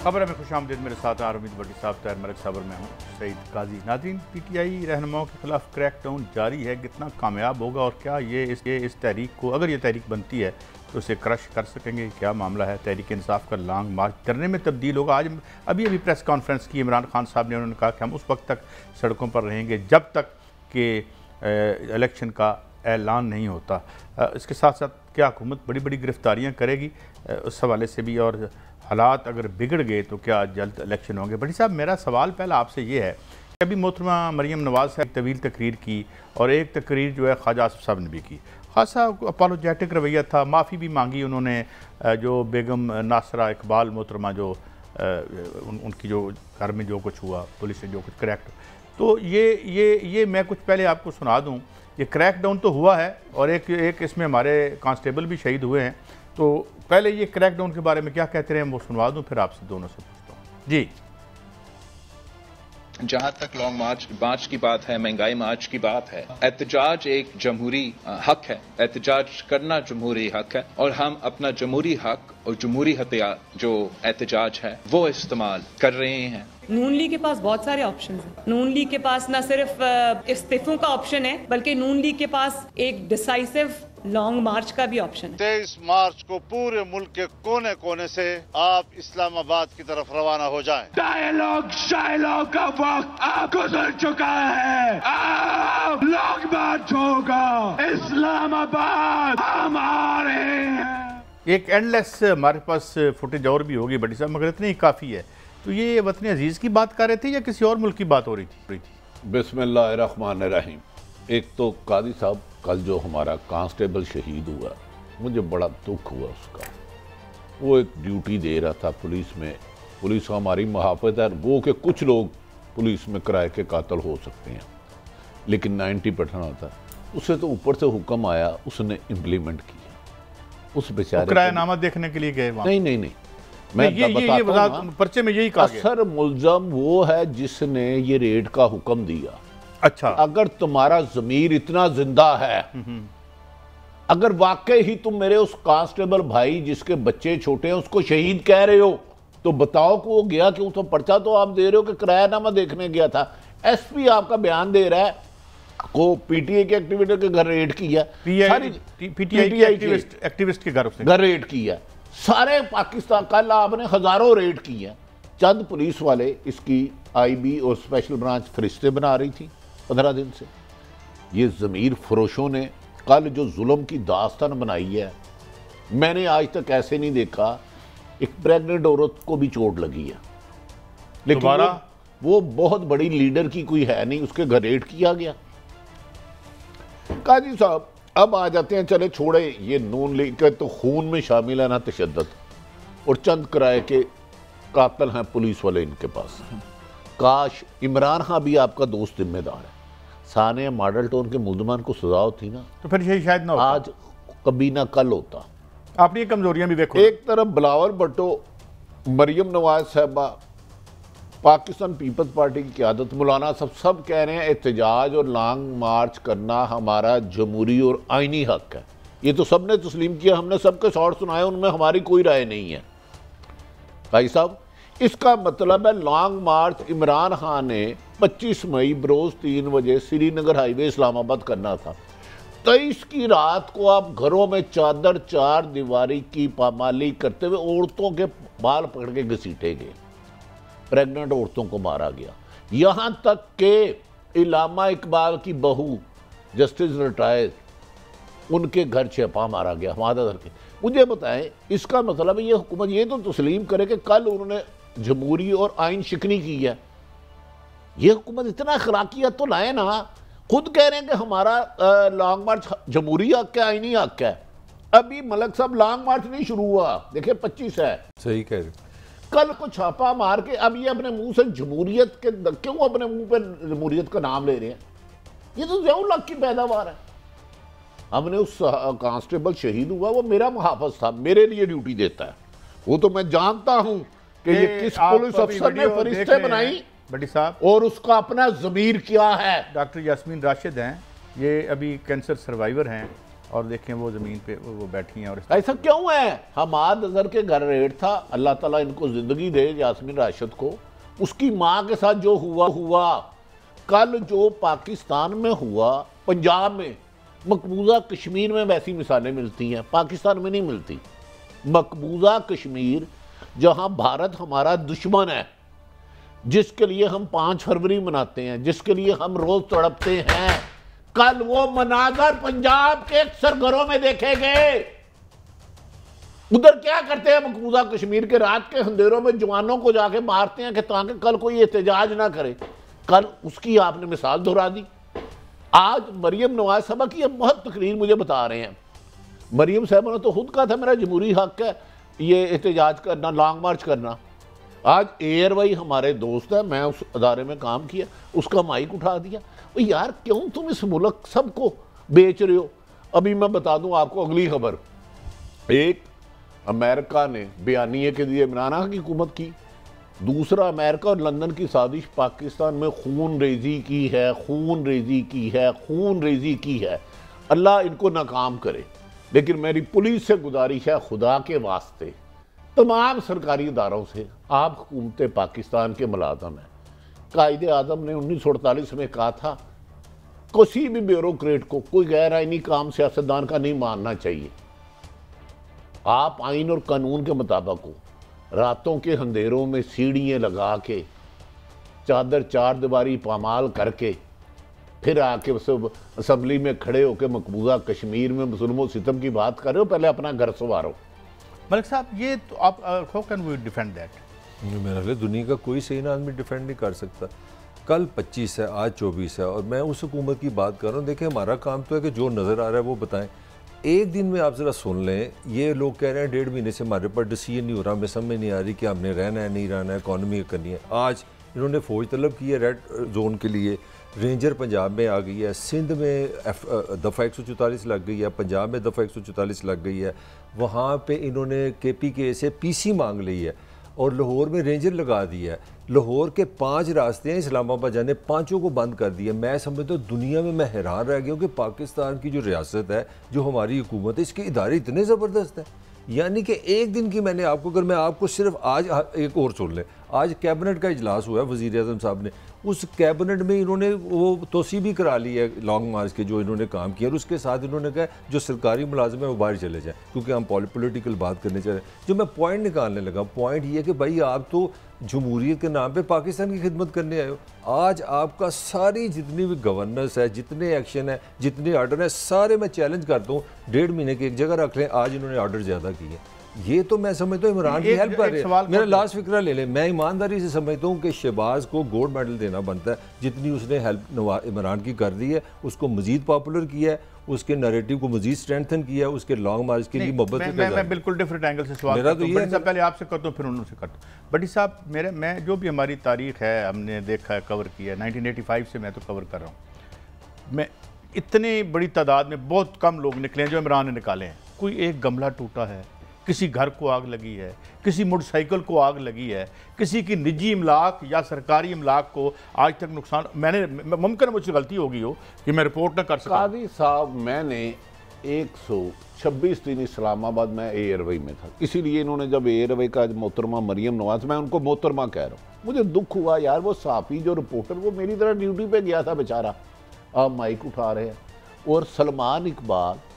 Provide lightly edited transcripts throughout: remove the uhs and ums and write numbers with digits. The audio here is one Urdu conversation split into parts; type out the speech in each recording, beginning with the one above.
خبر میں خوش آمدید، میرے ساتھ آرمید بٹی صاحب، طاہر ملک صاحب، میں ہوں سعید قاضی۔ ناظرین، پی ٹی آئی رہنماؤں کے خلاف کریک ڈاؤن جاری ہے، کتنا کامیاب ہوگا اور کیا یہ اس تحریک کو، اگر یہ تحریک بنتی ہے تو اسے کرش کر سکیں گے؟ کیا معاملہ ہے؟ تحریک انصاف کا لانگ مارچ دھرنے میں تبدیل ہوگا؟ آج ابھی پریس کانفرنس کی عمران خان صاحب نے، انہوں نے کہا کہ ہم اس وقت تک سڑکوں پر رہیں گے جب تک کہ الیکشن کا اعلان نہیں ہوتا۔ اس کے ساتھ ساتھ کیا حکومت بڑی بڑی گرفتاریاں کرے گی اس حوالے سے بھی، اور حالات اگر بگڑ گئے تو کیا جلد الیکشن ہوں گے؟ بڑی صاحب، میرا سوال پہلا آپ سے یہ ہے کہ ابھی محترمہ مریم نواز سے ایک طویل تقریر کی، اور ایک تقریر جو ہے خواجہ آصف صاحب نے بھی کی، خاصا اپالوجیٹک رویہ تھا، معافی بھی مانگی انہوں نے، جو بیگم ناصرہ اقبال محترمہ جو ان کی جو گھر میں جو کچھ ہوا، پولیس نے جو کچھ کریکٹ، تو یہ میں کچھ پہلے آپ کو سنا دوں۔ یہ کریک ڈاؤن تو ہوا ہے، اور ایک اس میں ہمارے کانسٹیبل بھی شہید ہوئے ہیں، تو پہلے یہ کریک ڈاؤن کے بارے میں کیا کہتے ہیں وہ سنوا دوں، پھر آپ سے دونوں سے پوچھتا ہوں۔ جی، جہاں تک لانگ مارچ کی بات ہے، مہنگائی مارچ کی بات ہے، احتجاج ایک جمہوری حق ہے، احتجاج کرنا جمہوری حق ہے، اور ہم اپنا جمہوری حق اور جمہوری ہتھیار جو احتجاج ہے وہ استعمال کر رہے ہیں۔ نون لیگ کے پاس بہت سارے آپشنز ہیں۔ نون لیگ کے پاس نہ صرف استعفوں کا آپشن ہے، بلکہ نون لیگ کے پاس ایک ڈیسائیسو لانگ مارچ کا بھی آپشن ہے۔ 23 مارچ کو پورے ملک کے کونے کونے سے آپ اسلام آباد کی طرف روانہ ہو جائیں۔ ڈائیلاگ شائلاگ کا وقت اب گزر چکا ہے، اب لانگ مارچ ہوگا، اسلام آباد ہم آ رہے ہیں۔ ایک اینڈ لیس ہمارے پاس فوٹیج اور بھی ہوگی بڑی صاحب، مگر اتنی ہی کافی ہے۔ تو یہ وطن عزیز کی بات کر رہے تھے یا کسی اور ملک کی بات ہو رہی تھی؟ بسم اللہ الرحمن الرحیم۔ ایک تو قاضی صاحب، کل جو ہمارا کانسٹیبل شہید ہوا، مجھے بڑا دکھ ہوا اس کا۔ وہ ایک ڈیوٹی دے رہا تھا پولیس میں، پولیس ہماری محافظ ہے، وہ کہ کچھ لوگ پولیس میں کرائے کے قاتل ہو سکتے ہیں، لیکن 90% ہوتا ہے۔ اسے تو اوپر سے حکم آیا، اس نے امپلیمنٹ کیا۔ اس بیچارے کرایہ نامہ دیکھنے کے لیے گئے وہاں؟ نہیں، میں بتاتا ہوں نا، پرچے میں یہی کہا گیا۔ اثر ملزم وہ ہے جس نے یہ ریڈ کا حکم دیا۔ اچھا، اگر تمہارا ضمیر اتنا زندہ ہے، اگر واقعی ہی تم میرے اس کانسٹیبل بھائی جس کے بچے چھوٹے ہیں اس کو شہید کہہ رہے ہو، تو بتاؤ کہ وہ گیا کیوں تھا؟ پرچہ تو آپ دے رہے ہو کہ کرایہ نامہ دیکھنے گیا تھا۔ ایس پی آپ کا بیان دے رہا ہے کو پی ٹی آئی کے ایکٹیویٹر کے گھر ریڈ کیا، پی ٹی آئی کے ایکٹیوسٹ کے گھر ریڈ کیا، سارے پاکستان کل آپ نے ہزاروں ریڈ کی ہیں۔ چند پولیس والے اس کی آئی بی اور اسپیشل برانچ فرشتے بنا رہی تھی 15 دن سے۔ یہ ضمیر فروشوں نے کل جو ظلم کی داستان بنائی ہے، میں نے آج تک ایسے نہیں دیکھا۔ ایک پریگننٹ عورت کو بھی چوٹ لگی ہے، لیکن وہ بہت بڑی لیڈر کی کوئی ہے نہیں، اس کے گھر ریڈ کیا گیا۔ قاضی صاحب اب آ جاتے ہیں، چلے چھوڑے یہ نون لیگ کے تو خون میں شامل ہے نا تشدد، اور چند کرائے کے قاتل ہیں پولیس والے ان کے پاس۔ کاش عمران خان بھی آپ کا دوست ذمہ دار ہے، ثانیہ ماڈل ٹاؤن کے ملزمان کو سزا ہوتی نا تو پھر یہ شاید نہ ہوتا، آج کبھی نہ کل ہوتا۔ آپ نے یہ کمزوریاں بھی دیکھو۔ ایک طرف بلاول بھٹو، مریم نواز صاحبہ، پاکستان پیپلز پارٹی کی قیادت، مولانا سب کہہ رہے ہیں احتجاج اور لانگ مارچ کرنا ہمارا جمہوری اور آئینی حق ہے۔ یہ تو سب نے تسلیم کیا، ہم نے سب کے شارٹ سنائے، ان میں ہماری کوئی رائے نہیں ہے۔ بھائی صاحب، اس کا مطلب ہے لانگ مارچ عمران خان نے 25 مئی بروز 3 بجے سری نگر ہائی وے اسلام آباد کرنا تھا۔ 23 کی رات کو آپ گھروں میں چادر چار دیواری کی پامالی کرتے ہوئے عورتوں کے بال پکڑ کے گھسیٹے گئے، پریگننٹ عورتوں کو مارا گیا، یہاں تک کہ علامہ اقبال کی بہو جسٹس ریٹائر، ان کے گھر چھپا مارا گیا مادہ در کے۔ مجھے بتائیں، اس کا مطلب ہے یہ حکومت یہ تو تسلیم کرے کہ کل انہوں نے جمہوری اور آئین شکنی کی ہے۔ یہ حکومت اتنا اخلاقیت تو لائے نا، خود کہہ رہے ہیں کہ ہمارا لانگ مارچ جمہوری حق ہے، آئینی حق ہے۔ ابھی ملک صاحب لانگ مارچ نہیں شروع ہوا، دیکھیں 25 ہے، صحیح کہہ رہے۔ کل کو چھاپا مار کے اب یہ اپنے منہ سے جمہوریت کے کیوں اپنے منہ پہ جمہوریت کا نام لے رہے ہیں؟ یہ تو ضیاء الحق کی پیداوار ہے۔ ہم نے اس کانسٹیبل شہید ہوا، وہ میرا محافظ تھا، میرے لیے ڈیوٹی دیتا ہے، وہ تو میں جانتا ہوں کہ یہ کس پولیس افسر نے فرشتے بنائی بڑی صاحب، اور اس کا اپنا ضمیر کیا ہے۔ ڈاکٹر یاسمین راشد ہیں، یہ ابھی کینسر سروائیور ہیں، اور دیکھیں وہ زمین پہ وہ بیٹھی ہیں. اور ایسا کیوں ہے؟ حماد اظہر کے گھر ریڈ تھا, اللہ تعالیٰ ان کو زندگی دے یاسمین راشد کو, اس کی ماں کے ساتھ جو ہوا کل جو پاکستان میں ہوا, پنجاب میں, مقبوضہ کشمیر میں ویسی مثالیں ملتی ہیں, پاکستان میں نہیں ملتی. مقبوضہ کشمیر جہاں بھارت ہمارا دشمن ہے, جس کے لیے ہم 5 فروری مناتے ہیں, جس کے لیے ہم روز تڑپتے ہیں, کل وہ مناظر پنجاب کے اکثر گھروں میں دیکھے گئے. ادھر کیا کرتے ہیں مقبوضہ کشمیر کے رات کے اندھیروں میں جوانوں کو جا کے مارتے ہیں کہ تاکہ کل کوئی احتجاج نہ کرے. کل اس کی آپ نے مثال دہرا دی. آج مریم نواز صاحبہ کی بہت تقریر مجھے بتا رہے ہیں. مریم صاحبہ نے تو خود کہا تھا میرا جمہوری حق ہے یہ احتجاج کرنا, لانگ مارچ کرنا. آج ایئر وائی ہمارے دوست ہے, میں اس ادارے میں کام کیا, اس کا مائک اٹھا دیا. یار کیوں تم اس ملک سب کو بیچ رہے ہو؟ ابھی میں بتا دوں آپ کو اگلی خبر. ایک امریکہ نے بیانیے کے لیے عمران خان کی حکومت کی, دوسرا امریکہ اور لندن کی سازش پاکستان میں خون ریزی کی ہے. اللہ ان کو ناکام کرے. لیکن میری پولیس سے گزارش ہے خدا کے واسطے, تمام سرکاری اداروں سے, آپ حکومت پاکستان کے ملازم ہیں. قائد اعظم نے 1948 میں کہا تھا کسی بھی بیوروکریٹ کو کوئی غیر آئینی کام سیاستدان کا نہیں ماننا چاہیے. آپ آئین اور قانون کے مطابق ہو, راتوں کے اندھیروں میں سیڑھیاں لگا کے, چادر 4 دیواری پامال کر کے, پھر آ کے اسمبلی میں کھڑے ہو کے مقبوضہ کشمیر میں ظلم و ستم کی بات کر رہے ہو. پہلے اپنا گھر سنوارو. ملک صاحب یہ تو آپ how can we defend that؟ میرا خیال دنیا کا کوئی صحیح نہ آدمی ڈیفینڈ نہیں کر سکتا. کل 25 ہے, آج 24 ہے, اور میں اس حکومت کی بات کر رہا ہوں. دیکھیں ہمارا کام تو ہے کہ جو نظر آ رہا ہے وہ بتائیں. ایک دن میں آپ ذرا سن لیں, یہ لوگ کہہ رہے ہیں 1.5 مہینے سے ہمارے پر ڈیسیژن نہیں ہو رہا, ہمیں سمجھ نہیں آ رہی کہ ہم نے رہنا ہے نہیں رہنا ہے, اکانومی کرنی ہے. آج انہوں نے فوج طلب کی ہے ریڈ زون کے لیے, رینجر پنجاب میں آ گئی ہے, سندھ میں دفعہ 144 لگ گئی ہے, پنجاب میں دفعہ 144 لگ گئی ہے, وہاں پہ انہوں نے KPK سے PC مانگ لی ہے, اور لاہور میں رینجر لگا دیا ہے. لاہور کے 5 راستے ہیں اسلام آباد جانے, 5 کو بند کر دیا. میں سمجھتا ہوں دنیا میں حیران رہ گیا ہوں کہ پاکستان کی جو ریاست ہے, جو ہماری حکومت ہے, اس کے ادارے اتنے زبردست ہیں. یعنی کہ ایک دن کی میں آپ کو صرف آج ایک اور سن لیں. آج کیبنٹ کا اجلاس ہوا ہے وزیر اعظم صاحب نے, اس کیبنٹ میں انہوں نے وہ توسیع بھی کرا لی ہے لانگ مارچ کے جو انہوں نے کام کیا, اور اس کے ساتھ انہوں نے کہا جو سرکاری ملازم ہیں وہ باہر چلے جائیں, کیونکہ ہم پولیٹیکل بات کرنے چاہ رہے ہیں. جو میں پوائنٹ نکالنے لگا, پوائنٹ یہ ہے کہ بھائی آپ تو جمہوریت کے نام پہ پاکستان کی خدمت کرنے آئے ہو. آج آپ کا ساری جتنی بھی گورننس ہے, جتنے ایکشن ہے, جتنے آرڈر ہیں, سارے میں چیلنج کرتا ہوں 1.5 مہینے کی ایک جگہ رکھ لیں. آج انہوں نے آرڈر زیادہ کیے. یہ تو میں سمجھتا ہوں عمران کی ہیلپ کر رہے ہیں. میرا لاسٹ فکرہ لے لیں, میں ایمانداری سے سمجھتا ہوں کہ شہباز کو گولڈ میڈل دینا بنتا ہے. جتنی اس نے ہیلپ عمران کی کر دی ہے, اس کو مزید پاپولر کیا ہے, اس کے نیریٹو کو مزید سٹرینتھن کیا ہے, اس کے لانگ مارچ کے لیے محبت سے. میں بالکل ڈیفرنٹ اینگل سے سوال کرتا ہوں. بٹی صاحب پہلے آپ سے کرتا ہوں پھر انہوں سے کرتا ہوں. بٹی صاحب میں جو بھی ہماری تاریخ ہے ہم نے دیکھا ہے, کور کیا ہے, 1985 سے میں تو کور کر رہا ہوں. میں اتنی بڑی تعداد میں بہت کم لوگ نکلے ہیں جو عمران نے نکالے ہیں. کوئی ایک گملہ ٹوٹا ہے, کسی گھر کو آگ لگی ہے, کسی موٹر سائیکل کو آگ لگی ہے, کسی کی نجی املاک یا سرکاری املاک کو آج تک نقصان. میں نے ممکن ہے مجھ سے غلطی ہوگی ہو کہ میں رپورٹ نہ کر سکا. قاضی صاحب میں نے 126 دن اسلام آباد میں ایئر وے میں تھا, اسی لیے انہوں نے جب ایئر وے کا محترمہ مریم نواز, میں ان کو محترمہ کہہ رہا ہوں, مجھے دکھ ہوا یار وہ صحافی جو رپورٹر وہ میری طرح ڈیوٹی پہ گیا تھا بیچارہ, آپ مائک اٹھا رہے ہیں. اور سلمان اقبال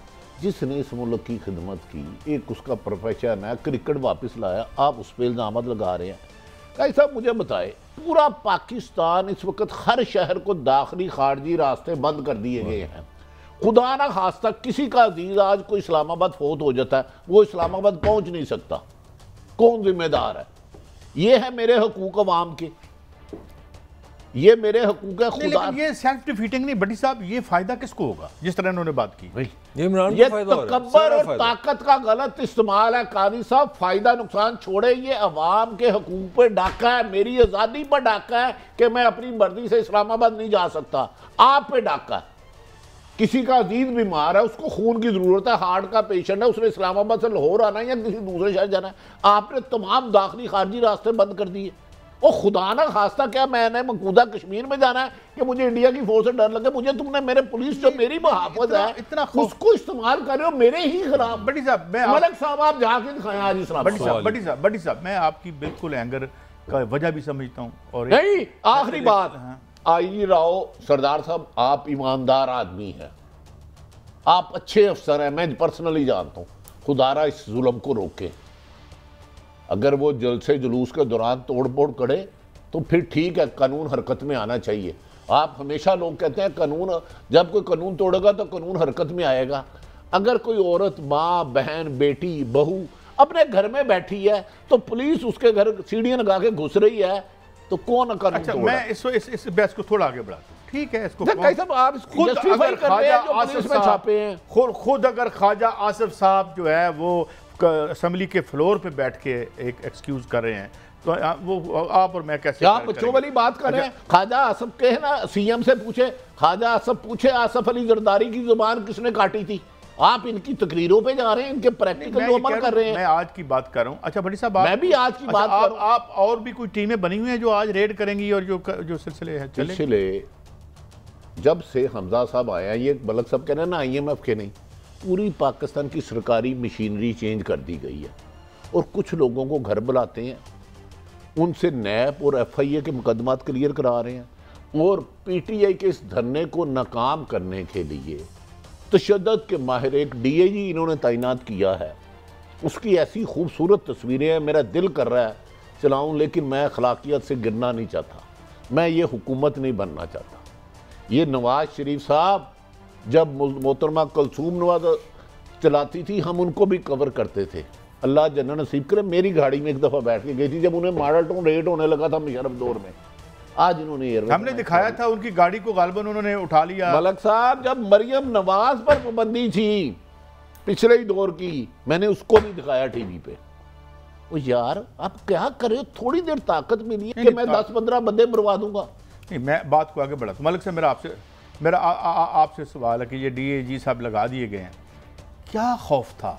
جس نے اس ملک کی خدمت کی, ایک اس کا پروفیشن ہے, کرکٹ واپس لایا, آپ اس پہ الزامات لگا رہے ہیں. قاضی صاحب مجھے بتائے, پورا پاکستان اس وقت ہر شہر کو داخلی خارجی راستے بند کر دیے گئے ہیں. خدا نہ خواستہ کسی کا عزیز آج کوئی اسلام آباد فوت ہو جاتا ہے, وہ اسلام آباد پہنچ نہیں سکتا. کون ذمہ دار ہے؟ یہ ہے میرے حقوق عوام کے, یہ میرے حقوق ہے. خدا لیکن یہ سیلف ڈیفیٹنگ نہیں بٹی صاحب, یہ فائدہ کس کو ہوگا جس طرح انہوں نے بات کی؟ یہ تکبر اور طاقت کا غلط استعمال ہے. قاضی صاحب فائدہ نقصان چھوڑے, یہ عوام کے حقوق پہ ڈاکہ ہے, میری آزادی پر ڈاکہ ہے کہ میں اپنی مرضی سے اسلام آباد نہیں جا سکتا. آپ پہ ڈاکہ ہے. کسی کا عزیز بیمار ہے, اس کو خون کی ضرورت ہے, ہارٹ کا پیشنٹ ہے, اس نے اسلام آباد سے لاہور آنا ہے یا کسی دوسرے شہر جانا ہے, آپ نے تمام داخلی خارجی راستے بند کر دیے. اور خدا نہ خواستہ کیا میں نے مقبوضہ کشمیر میں جانا ہے کہ مجھے انڈیا کی فورس سے ڈر لگے؟ مجھے تم نے میرے پولیس جو میری محافظ ہے اس کو استعمال کر رہے ہو میرے ہی خلاف. بٹی صاحب ملک صاحب آپ جا کے دکھائیں آج اسلام آباد. بٹی صاحب میں آپ کی بالکل اینگر کا وجہ بھی سمجھتا ہوں. اور نہیں آخری بات آئی جی راؤ سردار صاحب آپ ایماندار آدمی ہیں, آپ اچھے افسر ہیں, میں پرسنلی جانتا ہوں. خدا را اس ظلم کو روکے. اگر وہ جلسے جلوس کے دوران توڑ پھوڑ کرے تو پھر ٹھیک ہے, قانون حرکت میں آنا چاہیے. آپ ہمیشہ لوگ کہتے ہیں قانون, جب کوئی قانون توڑے گا تو قانون حرکت میں آئے گا. اگر کوئی عورت ماں بہن بیٹی بہو اپنے گھر میں بیٹھی ہے تو پولیس اس کے گھر سیڑھیاں لگا کے گھس رہی ہے تو کون قانون توڑا؟ میں اس بحث کو تھوڑا آگے بڑھاتا ہوں. ٹھیک ہے, اس کو آپ جسٹیفائی کر رہے ہیں جو پولیس میں چھاپے ہیں. خود اگر خواجہ آصف صاحب جو ہے وہ اسمبلی کے فلور پہ بیٹھ کے ایک ایکسکیوز کر رہے ہیں تو وہ آپ اور میں کیسے آپ بچوں والی بات کر رہے ہیں؟ خواجہ آصف کہے نا, سی ایم سے پوچھے, خواجہ آصف پوچھے آصف علی زرداری کی زبان کس نے کاٹی تھی. آپ ان کی تقریروں پہ جا رہے ہیں, ان کے پریکٹیکل جو عمل کر رہے ہیں. میں آج کی بات کر رہا ہوں. اچھا بھٹی صاحب میں بھی آج کی بات کر رہا ہوں. آپ اور بھی کوئی ٹیمیں بنی ہوئی ہیں جو آج ریڈ کریں گی اور جو سلسلے ہیں سلسلے جب سے حمزہ صاحب آیا, یہ ملک صاحب کہہ رہے ہیں نا آئی ایم ایف کے نہیں, پوری پاکستان کی سرکاری مشینری چینج کر دی گئی ہے اور کچھ لوگوں کو گھر بلاتے ہیں, ان سے نیب اور ایف آئی اے کے مقدمات کلیئر کرا رہے ہیں اور پی ٹی آئی کے اس دھرنے کو ناکام کرنے کے لیے تشدد کے ماہر ایک ڈی اے جی انہوں نے تعینات کیا ہے. اس کی ایسی خوبصورت تصویریں ہیں, میرا دل کر رہا ہے چلاؤں, لیکن میں اخلاقیات سے گرنا نہیں چاہتا. میں یہ حکومت نہیں بننا چاہتا. یہ نواز شریف صاحب جب محترمہ کلثوم نواز چلاتی تھی ہم ان کو بھی کور کرتے تھے. اللہ جنت نصیب کرے, میری گاڑی میں ایک دفعہ بیٹھ کے گئی تھی جب انہیں ماڈل ٹاؤن ریٹ ہونے لگا تھا مشرف دور میں. آج انہوں نے ہم نے دکھایا تھا ان کی گاڑی کو غالباً انہوں نے اٹھا لیا. ملک صاحب جب مریم نواز پر پابندی تھی پچھلے ہی دور کی, میں نے اس کو نہیں دکھایا ٹی وی پہ. وہ یار آپ کیا کرے, تھوڑی دیر طاقت ملی ہے کہ میں 10-15 بندے مروا دوں گا. نہیں میں بات کو آگے بڑھا تو ملک صاحب میرا آپ سے سوال ہے کہ یہ ڈی اے جی صاحب لگا دیے گئے ہیں, کیا خوف تھا؟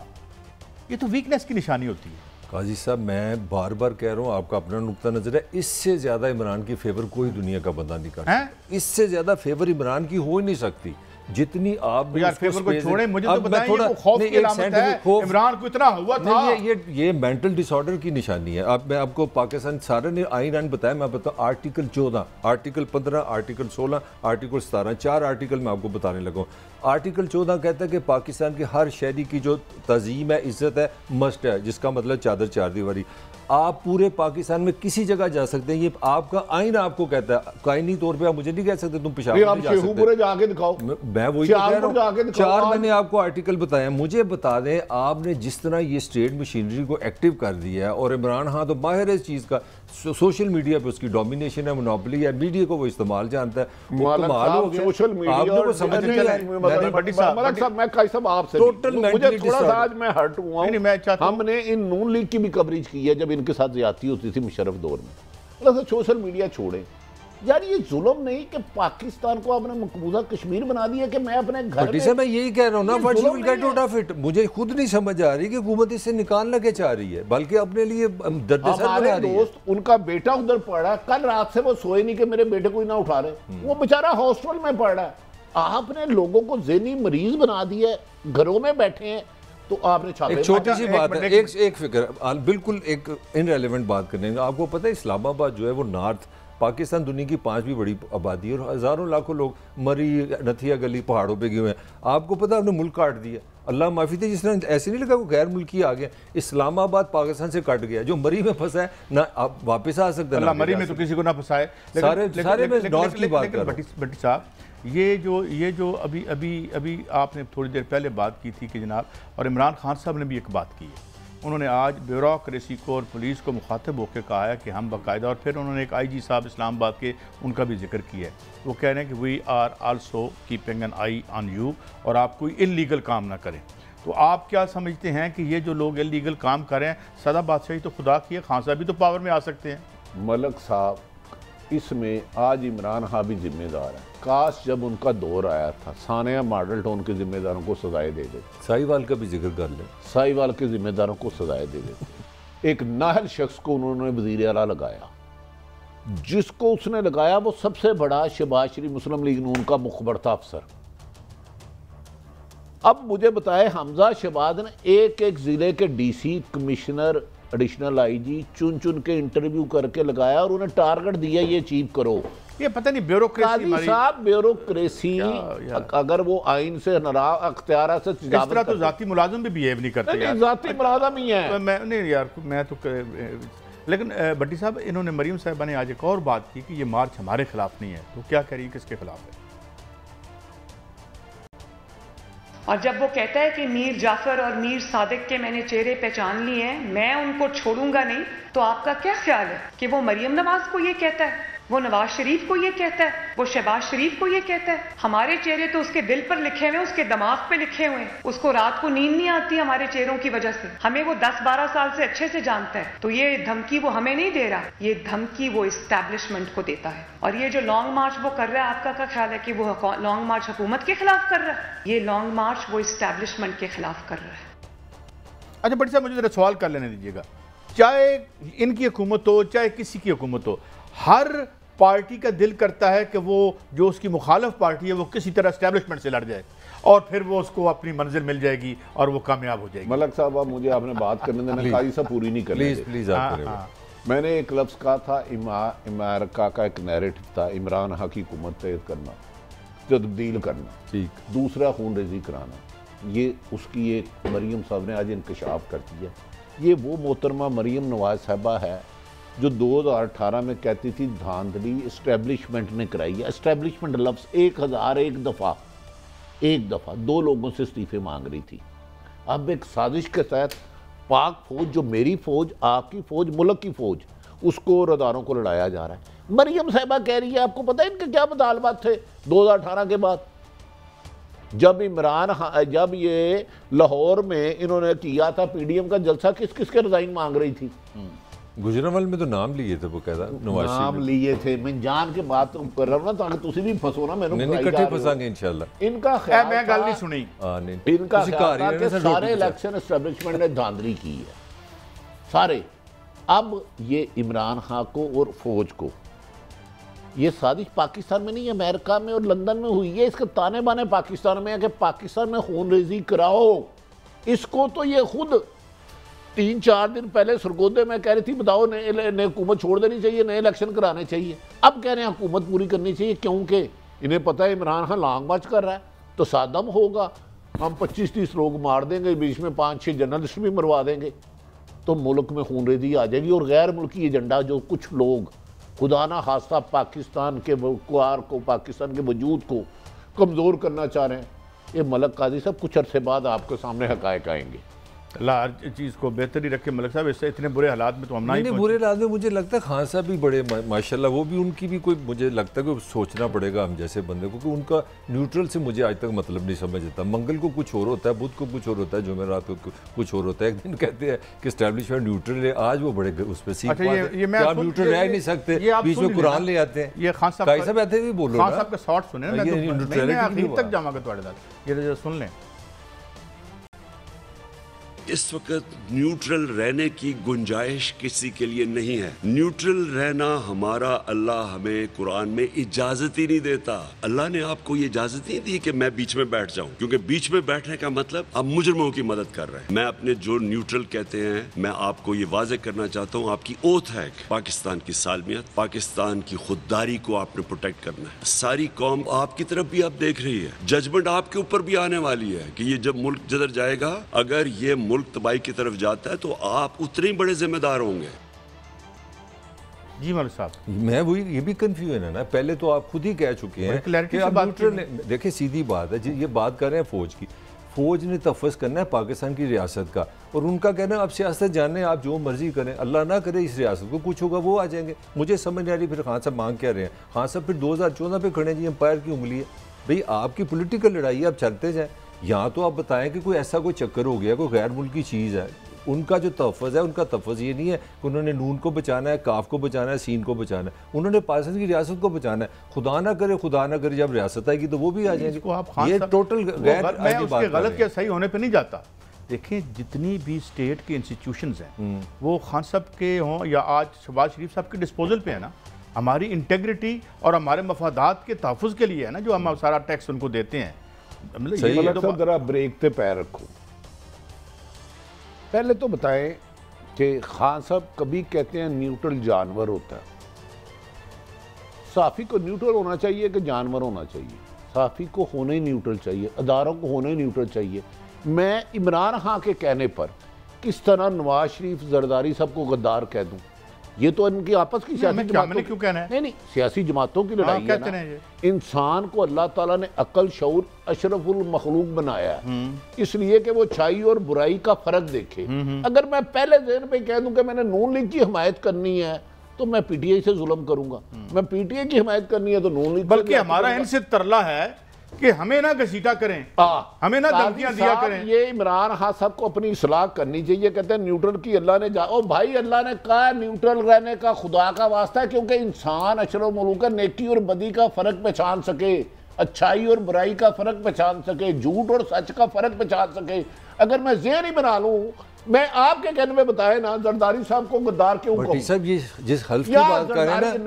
یہ تو ویکنیس کی نشانی ہوتی ہے. قاضی صاحب میں بار بار کہہ رہا ہوں, آپ کا اپنا نقطہ نظر ہے, اس سے زیادہ عمران کی فیور کوئی دنیا کا بندہ نہیں کر سکتا. اس سے زیادہ فیور عمران کی ہو ہی نہیں سکتی جتنی آپ یار فیور کو چھوڑیں, مجھے تو بتائیں یہ خوف کی علامت ہے, عمران کو اتنا ہوا تھا. یہ مینٹل ڈس آرڈر کی نشانی ہے. میں آپ کو پاکستان سارے نے آئین بتایا, میں بتاؤں article 14, article 15, article 16, article 17, 4 article میں آپ کو بتانے لگا. آرٹیکل 14 کہتا ہے کہ پاکستان کے ہر شہری کی جو تعظیم ہے, عزت ہے, مسٹ ہے, جس کا مطلب چادر چار دیواری. آپ پورے پاکستان میں کسی جگہ جا سکتے ہیں, یہ آپ کا آئین آپ کو کہتا ہے. قائنی طور پہ آپ مجھے نہیں کہہ سکتے تم پشاور نہیں جا سکتے. جا کے دکھاؤ, میں وہی تو کہہ رہا ہوں, 4 میں نے آپ کو آرٹیکل بتایا. مجھے بتا دیں آپ نے جس طرح یہ اسٹیٹ مشینری کو ایکٹیو کر دیا ہے, اور عمران خان تو ماہر ہے اس چیز کا, سوشل میڈیا پہ اس کی ڈومینیشن ہے, منوپلی ہے, میڈیا کو وہ استعمال جانتا ہے. وہ کمال ہو گیا, سوشل میڈیا آپ نے کو سمجھ نہیں آیا. ملک صاحب میں کئی سب آپ سے مجھے تھوڑا سا آج میں ہرٹ ہوا ہوں. ہم نے ان نون لیگ کی بھی کوریج کی ہے جب ان کے ساتھ زیادتی ہوتی تھی مشرف دور میں. سوشل میڈیا چھوڑیں یار, یہ ظلم نہیں کہ پاکستان کو آپ نے مقبوضہ کشمیر بنا دیا کہ میں اپنے گھر میں. میں یہی کہہ رہا ہوں نا, what you will get out of it. مجھے خود نہیں سمجھ آ رہی کہ حکومت اس سے نکالنا کیا چاہ رہی ہے, بلکہ اپنے لیے درد سر بنا رہی ہے. ہمارے دوست ان کا بیٹا ادھر پڑھ رہا ہے, کل رات سے وہ سوئے نہیں کہ میرے بیٹے کو ہی نہ اٹھا رہے, وہ بیچارہ ہاسٹل میں پڑھ رہا ہے. آپ نے لوگوں کو ذہنی مریض بنا دیا ہے, گھروں میں بیٹھے ہیں, تو آپ نے چھاپے. ایک چھوٹی سی بات ہے, ایک فکر بالکل ایک انریلیونٹ بات کرنے گا. آپ کو پتہ ہے اسلام آباد جو ہے وہ نارتھ پاکستان دنیا کی 5ویں بڑی آبادی ہے, اور ہزاروں لاکھوں لوگ مری نتھیا گلی پہاڑوں پہ گئے ہوئے ہیں. آپ کو پتہ ہے ہم نے ملک کاٹ دیا, اللہ معافی تھی, جس طرح ایسے نہیں لگا وہ غیر ملکی آ گیا. اسلام آباد پاکستان سے کٹ گیا, جو مری میں پھنسا ہے نہ آپ واپس آ سکتے ہیں. اللہ مری میں تو کسی کو نہ پھنسائے. سارے میں نارتھ کی بات کر رہا ہوں. بٹی صاحب یہ جو ابھی آپ نے تھوڑی دیر پہلے بات کی تھی کہ جناب, اور عمران خان صاحب نے بھی ایک بات کی ہے, انہوں نے آج بیوروکریسی کو اور پولیس کو مخاطب ہو کے کہا ہے کہ ہم باقاعدہ, اور پھر انہوں نے ایک آئی جی صاحب اسلام آباد کے ان کا بھی ذکر کیا ہے. وہ کہہ رہے ہیں کہ we are also keeping an eye on you, اور آپ کوئی انلیگل کام نہ کریں. تو آپ کیا سمجھتے ہیں کہ یہ جو لوگ انلیگل کام کریں, سدا بادشاہی تو خدا کی ہے, خان صاحب بھی تو پاور میں آ سکتے ہیں. ملک صاحب اس میں آج عمران خان بھی ذمہ دار ہے. کاش جب ان کا دور آیا تھا ثانیہ ماڈل ٹاؤن کے ذمہ داروں کو سزائے دے دے. ساہیوال کا بھی ذکر کر لیں, ساہیوال کے ذمہ داروں کو سزائے دے دے. ایک نااہل شخص کو انہوں نے وزیر اعلیٰ لگایا, جس کو اس نے لگایا وہ سب سے بڑا شہباز شریف مسلم لیگ نون کا مخبر تھا افسر۔ اب مجھے بتائے حمزہ شہباز نے ایک ایک ضلع کے D C, commissioner, additional I G چن کے انٹرویو کر کے لگایا اور انہیں ٹارگٹ دیا یہ اچیو کرو۔ یہ پتہ نہیں بیوروکریسی قاضی صاحب بیوروکریسی اگر وہ آئین سے اختیارات سے اس طرح تو ذاتی ملازم بھی بیہیو نہیں کرتے یار، ذاتی ملازم ہی ہیں۔ نہیں یار میں تو لیکن بٹی صاحب انہوں نے مریم صاحبہ نے آج ایک اور بات کی کہ یہ مارچ ہمارے خلاف نہیں ہے، تو کیا کہہ رہی ہے کس کے خلاف ہے؟ اور جب وہ کہتا ہے کہ میر جعفر اور میر صادق کے میں نے چہرے پہچان لیے ہیں، میں ان کو چھوڑوں گا نہیں، تو آپ کا کیا خیال ہے کہ وہ مریم نواز کو یہ کہتا ہے، وہ نواز شریف کو یہ کہتا ہے، وہ شہباز شریف کو یہ کہتا ہے؟ ہمارے چہرے تو اس کے دل پر لکھے ہوئے ہیں، اس کے دماغ پہ لکھے ہوئے ہیں، اس کو رات کو نیند نہیں آتی ہمارے چہروں کی وجہ سے، ہمیں وہ 10-12 سال سے اچھے سے جانتا ہے، تو یہ دھمکی وہ ہمیں نہیں دے رہا، یہ دھمکی وہ اسٹیبلشمنٹ کو دیتا ہے۔ اور یہ جو لانگ مارچ وہ کر رہا ہے، آپ کا کیا خیال ہے کہ وہ لانگ مارچ حکومت کے خلاف کر رہا ہے؟ یہ لانگ مارچ وہ اسٹیبلشمنٹ کے خلاف کر رہا ہے۔ اچھا بٹی صاحب مجھے ذرا سوال کر لینے دیجیے گا، چاہے ان کی حکومت ہو چاہے کسی کی حکومت ہو، ہر پارٹی کا دل کرتا ہے کہ وہ جو اس کی مخالف پارٹی ہے وہ کسی طرح اسٹیبلشمنٹ سے لڑ جائے اور پھر وہ اس کو اپنی منزل مل جائے گی اور وہ کامیاب ہو جائے گی۔ ملک صاحب اب مجھے آپ نے بات کرنے دینا، قاضی صاحب پوری نہیں کرنے دے۔ پلیز آپ کریں۔ میں نے ایک لفظ کہا تھا امریکہ کا ایک نیریٹو تھا، عمران خان کی حکومت تحت کرنا، تبدیل کرنا، ٹھیک، دوسرا خون ریزی کرانا، یہ اس کی ایک مریم صاحب نے آج انکشاف کر دیا۔ یہ وہ محترمہ مریم نواز صاحبہ ہے جو 2018 میں کہتی تھی دھاندلی اسٹیبلشمنٹ نے کرائی ہے۔ اسٹیبلشمنٹ لفظ 1001 دفعہ 2 لوگوں سے استعفے مانگ رہی تھی۔ اب ایک سازش کے تحت پاک فوج، جو میری فوج، آپ کی فوج، ملک کی فوج، اس کو راداروں کو لڑایا جا رہا ہے۔ مریم صاحبہ کہہ رہی ہے، آپ کو پتہ ہے ان کے کیا مطالبات تھے 2018 کے بعد؟ جب یہ لاہور میں انہوں نے کیا تھا پی ڈی ایم کا جلسہ، کس کس کے ریزائن مانگ رہی تھی؟ گجرانوال میں تو نام لیے تھے، وہ کہتا نواز شریف نام لیے تھے۔ میں جان کے بات کر رہا ہوں نا تاکہ تسی بھی پھنسو نا، میں نے کٹھے پھنسیں گے انشاءاللہ۔ ان کا خیال میں گل نہیں سنی، ان کا خیال تھا کہ سارے الیکشن اسٹیبلشمنٹ نے دھاندلی کی ہے، سارے۔ اب یہ عمران خان کو اور فوج کو، یہ سازش پاکستان میں نہیں، امریکہ میں اور لندن میں ہوئی ہے، اس کے تانے بانے پاکستان میں ہے کہ پاکستان میں خون ریزی کراؤ۔ اس کو تو یہ خود 3-4 دن پہلے سرگودے میں کہہ رہی تھی بتاؤ نئے حکومت چھوڑ دینی چاہیے، نئے الیکشن کرانے چاہیے۔ اب کہہ رہے ہیں حکومت پوری کرنی چاہیے، کیونکہ انہیں پتہ ہے عمران خان لانگ مارچ کر رہا ہے تو صادم ہوگا، ہم 25-30 لوگ مار دیں گے، بیچ میں 5-6 جرنلسٹ بھی مروا دیں گے، تو ملک میں خون ریزی آ جائے گی۔ اور غیر ملکی ایجنڈا جو کچھ لوگ خدا نہ خواستہ پاکستان کے وقار کو، پاکستان کے وجود کو کمزور کرنا چاہ رہے ہیں، یہ ملک قاضی صاحب کچھ عرصے بعد آپ کے سامنے حقائق آئیں گے۔ اللہ ہر چیز کو بہتر ہی رکھے ملک صاحب، اس سے اتنے برے حالات میں تو ہم نہیں برے حالات میں مجھے لگتا ہے خان صاحب بھی بڑے ماشاءاللہ، وہ بھی ان کی بھی کوئی مجھے لگتا ہے کہ سوچنا پڑے گا ہم جیسے بندے کو، کہ ان کا نیوٹرل سے مجھے آج تک مطلب نہیں سمجھ آتا۔ منگل کو کچھ اور ہوتا ہے، بدھ کو کچھ اور ہوتا ہے، جمعرات کو کچھ اور ہوتا ہے۔ ایک دن کہتے ہیں کہ اسٹیبلشمنٹ نیوٹرل ہے، آج وہ بڑے اس پہ سیکھ پاتے ہیں، آپ نیوٹرل رہ نہیں سکتے، بیچ میں قرآن لے آتے ہیں۔ یہ خان صاحب ایسے بھی بولو، خان صاحب کا شارٹ سنیں نا، میں آخر تک جاؤں گا تھوڑے ساتھ، یہ سن لیں۔ اس وقت نیوٹرل رہنے کی گنجائش کسی کے لیے نہیں ہے۔ نیوٹرل رہنا ہمارا اللہ ہمیں قرآن میں اجازت ہی نہیں دیتا۔ اللہ نے آپ کو یہ اجازت نہیں دی کہ میں بیچ میں بیٹھ جاؤں، کیونکہ بیچ میں بیٹھنے کا مطلب آپ مجرموں کی مدد کر رہے ہیں۔ میں اپنے جو نیوٹرل کہتے ہیں، میں آپ کو یہ واضح کرنا چاہتا ہوں، آپ کی اوتھ ہے کہ پاکستان کی سالمیت، پاکستان کی خودداری کو آپ نے پروٹیکٹ کرنا ہے۔ ساری قوم آپ کی طرف بھی آپ دیکھ رہی ہے، ججمنٹ آپ کے اوپر بھی آنے والی ہے کہ یہ جب ملک جدھر جائے گا، اگر یہ ملک تباہی کی طرف جاتا ہے تو آپ اتنے ہی بڑے ذمہ دار ہوں گے۔ جی ملک صاحب، میں وہی یہ بھی کنفیوژن ہے نا، پہلے تو آپ خود ہی کہہ چکے ہیں کہ آپ نیوٹرل، دیکھیں سیدھی بات ہے، یہ بات کر رہے ہیں فوج کی، فوج نے تحفظ کرنا ہے پاکستان کی ریاست کا، اور ان کا کہنا ہے آپ سیاست جانیں، آپ جو مرضی کریں، اللہ نہ کرے اس ریاست کو کچھ ہوگا وہ آ جائیں گے۔ مجھے سمجھ نہیں آ رہی پھر خان صاحب مانگ کیا رہے ہیں؟ خان صاحب پھر 2014 پہ کھڑے ہیں جی امپائر کی انگلی ہے، بھئی آپ کی پولیٹیکل لڑائی آپ چلتے جائیں، یہاں تو آپ بتائیں کہ کوئی ایسا کوئی چکر ہو گیا، کوئی غیر ملکی چیز ہے۔ ان کا جو تحفظ ہے، ان کا تحفظ یہ نہیں ہے کہ انہوں نے نون کو بچانا ہے، کاف کو بچانا ہے، سین کو بچانا ہے، انہوں نے پاکستان کی ریاست کو بچانا ہے۔ خدا نہ کرے جب ریاست آئے گی تو وہ بھی آ جائیں گے۔ یہ ٹوٹل غیر، میں اس کے غلط یا صحیح ہونے پہ نہیں جاتا۔ دیکھیں جتنی بھی اسٹیٹ کی انسٹیٹیوشنز ہیں وہ خان صاحب کے ہوں یا آج شہباز شریف صاحب کے ڈسپوزل پہ ہیں نا، ہماری انٹیگریٹی اور ہمارے مفادات کے تحفظ کے لیے ہے نا جو ہم سارا ٹیکس ان کو دیتے ہیں. ملک صاحب ذرا بریک تے پیر رکھو. پہلے تو بتائیں کہ خان صاحب کبھی کہتے ہیں نیوٹرل جانور ہوتا ہے. صحافی کو نیوٹرل ہونا چاہیے کہ جانور ہونا چاہیے؟ صحافی کو ہونا ہی نیوٹرل چاہیے, اداروں کو ہونا ہی نیوٹرل چاہیے. میں عمران خان کے کہنے پر کس طرح نواز شریف زرداری صاحب کو غدار کہہ دوں؟ یہ تو ان کی آپس کی سیاسی جماعتوں نہیں سیاسی جماعتوں کی لڑائی ہے نا. انسان کو اللہ تعالیٰ نے عقل شعور اشرف المخلوق بنایا ہے اس لیے کہ وہ اچھائی اور برائی کا فرق دیکھے. اگر میں پہلے ذہن پہ کہہ دوں کہ میں نے نون لیگ کی حمایت کرنی ہے تو میں پی ٹی آئی سے ظلم کروں گا. میں پی ٹی آئی کی حمایت کرنی ہے تو نون لیگ. بلکہ ہمارا ان سے ترلا ہے کہ ہمیں نہ گھسیٹا کریں, ہمیں نہ دھمکیاں دیا کریں. یہ عمران خان صاحب کو اپنی اصلاح کرنی چاہیے. کہتے ہیں نیوٹرل کی اللہ نے او بھائی اللہ نے کہا نیوٹرل رہنے کا خدا کا واسطہ ہے کیونکہ انسان اشرف ملوک نیکی اور بدی کا فرق پہچان سکے, اچھائی اور برائی کا فرق پہچان سکے, جھوٹ اور سچ کا فرق پہچان سکے. اگر میں ذہن ہی بنا لوں, میں آپ کے کہنے میں بتائے نا زرداری صاحب کو غدار کیوں کہوں؟ صاحب یہ جس حلف کی بات کر رہے ہیں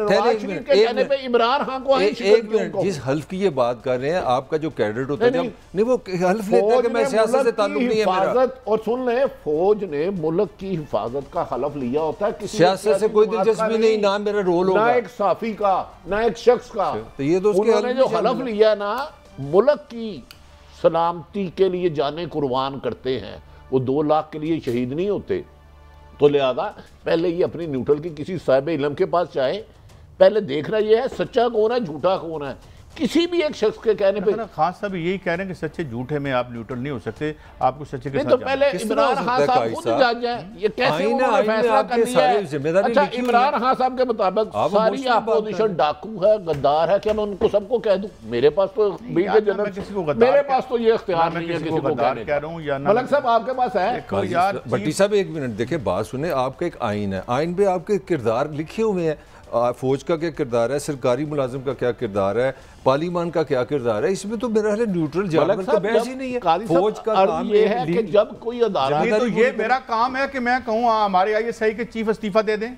نا عمران خان کو ایک منٹ, جس حلف کی یہ بات کر رہے ہیں آپ کا جو کیڈٹ ہوتا ہے نہیں وہ حلف لیتا ہے کہ میں سیاست سے تعلق نہیں ہے میرا. اور سن لیں فوج نے ملک کی حفاظت کا حلف لیا ہوتا ہے. سیاست سے کوئی دلچسپی نہیں, نہ میرا رول ہوگا نہ ایک صحافی کا نہ ایک شخص کا. یہ تو انہوں نے جو حلف لیا نا ملک کی سلامتی کے لیے جانیں قربان کرتے ہیں, وہ 2 لاکھ کے لیے شہید نہیں ہوتے. تو لہذا پہلے یہ اپنی نیوٹرل کی کسی صاحب علم کے پاس جائیں, پہلے دیکھنا یہ ہے سچا کون ہے جھوٹا کون ہے. کسی بھی ایک شخص کے کہنے پہ خان صاحب یہی کہہ رہے ہیں کہ سچے جھوٹے میں آپ نیوٹرل نہیں ہو سکتے, آپ کو سچے کے ساتھ تو پہلے عمران خان صاحب خود جان جائیں یہ کیسے انہوں نے فیصلہ کر لیا ہے. اچھا عمران خان صاحب کے مطابق ساری اپوزیشن ڈاکو ہے غدار ہے, کیا میں ان کو سب کو کہہ دوں؟ میرے پاس تو میرے پاس تو یہ اختیار نہیں ہے کسی کو کہہ رہا ہوں. ملک صاحب آپ کے پاس ہے؟ بٹی صاحب ایک منٹ دیکھیں بات سنیں, آپ کا ایک آئین ہے, آئین پہ آپ کے کردار لکھے ہوئے ہیں. فوج کا کیا کردار ہے, سرکاری ملازم کا کیا کردار ہے, پارلیمان کا کیا کردار ہے, اس میں تو میرا خیال نیوٹرل جانور کا بحث ہی نہیں ہے. فوج کا کام یہ ہے کہ جب کوئی ادارہ یہ میرا کام ہے کہ میں کہوں ہمارے آئی ایس آئی کے چیف استعفیٰ دے دیں.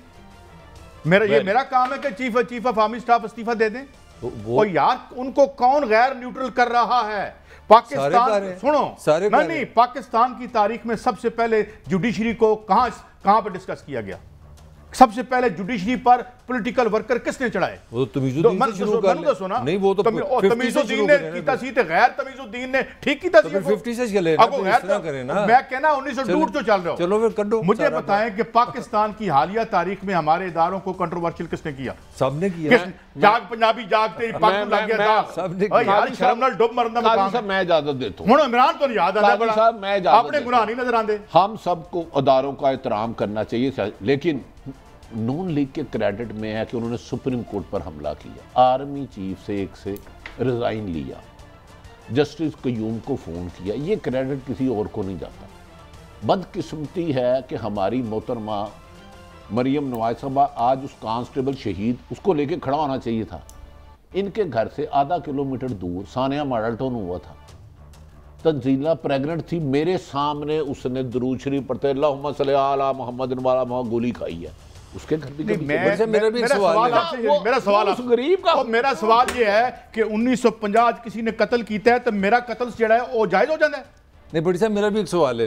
یہ میرا کام ہے کہ چیف آف آرمی اسٹاف استعفیٰ دے دیں. اور یار ان کو کون غیر نیوٹرل کر رہا ہے؟ پاکستان سنو نہیں, پاکستان کی تاریخ میں سب سے پہلے جوڈیشری کو کہاں پر ڈسکس کیا گیا؟ سب سے پہلے جوڈیشری پر پولیٹیکل ورکر کس نے چڑھائے؟ وہ تمیز الدین سے شروع کر لیں. نہیں وہ تو تمیز الدین نے کی تسیح غیر تمیز الدین نے ٹھیک کی تسیح. 50 سے چلے نا, اس طرح کریں نا. میں کہنا 1902 تو چل رہا ہوں. چلو پھر کڈو. مجھے بتائیں کہ پاکستان کی حالیہ تاریخ میں ہمارے اداروں کو کنٹروورشل کس نے کیا؟ سب نے کیا. جاگ پنجابی جاگتے ہی پاک لگ گیا تھا. سب نے کیا. یار شرم نال ڈب مرن دا مقام ہے. میں اجازت دیتا ہوں. ہن عمران تو یاد آ رہا ہے اپنے گناہ نہیں نظر آندے. ہم سب کو اداروں کا احترام کرنا چاہیے, لیکن نون لیگ کے کریڈٹ میں ہے کہ انہوں نے سپریم کورٹ پر حملہ کیا, آرمی چیف سے ایک سے ریزائن لیا, جسٹس قیوم کو فون کیا. یہ کریڈٹ کسی اور کو نہیں جاتا. بدقسمتی ہے کہ ہماری محترمہ مریم نواز صاحبہ آج اس کانسٹیبل شہید اس کو لے کے کھڑا ہونا چاہیے تھا. ان کے گھر سے آدھا کلومیٹر دور ثانیہ ماڈل ٹاؤن ہوا تھا. تنزیلہ پریگننٹ تھی, میرے سامنے اس نے درود شریف پڑھتے اللہم صلی علی محمد والا محمد گولی کھائی ہے. اس کے گھر بھی میرا سوال یہ ہے کہ 1950 کسی نے قتل کیتا ہے تو میرا قتل جڑا ہے وہ جائز ہو جاتا ہے؟ نہیں بڑی صاحب میرا بھی ایک سوال ہے,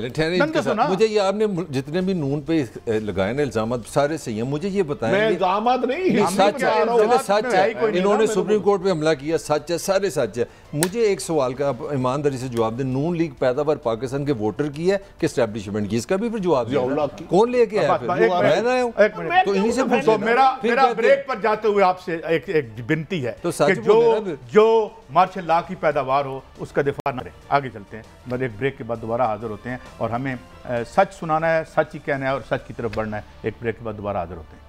مجھے یہ آپ نے جتنے بھی نون پہ لگائے نا الزامات سارے صحیح ہیں, مجھے یہ بتائیں. میں الزامات نہیں, سچ ہے, انہوں نے سپریم کورٹ پہ حملہ کیا, سچ ہے, سارے سچ ہے. مجھے ایک سوال کا ایمانداری سے جواب دیں, نون لیگ پیداوار پاکستان کے ووٹر کی ہے کہ اسٹیبلشمنٹ کی؟ اس کا بھی پھر جواب دیں. کون لے کے آیا پھر؟ میں نہ ہوں تو انہی سے پوچھیں. میرا بریک پر جاتے ہوئے آپ سے ایک بنتی ہے کہ جو مارشل لا کی پیداوار ہو اس کا دفاع نہ کریں. آگے چلتے ہیں, بعد ایک بریک کے بعد دوبارہ حاضر ہوتے ہیں اور ہمیں سچ سنانا ہے, سچ ہی کہنا ہے اور سچ کی طرف بڑھنا ہے. ایک بریک کے بعد دوبارہ حاضر ہوتے ہیں.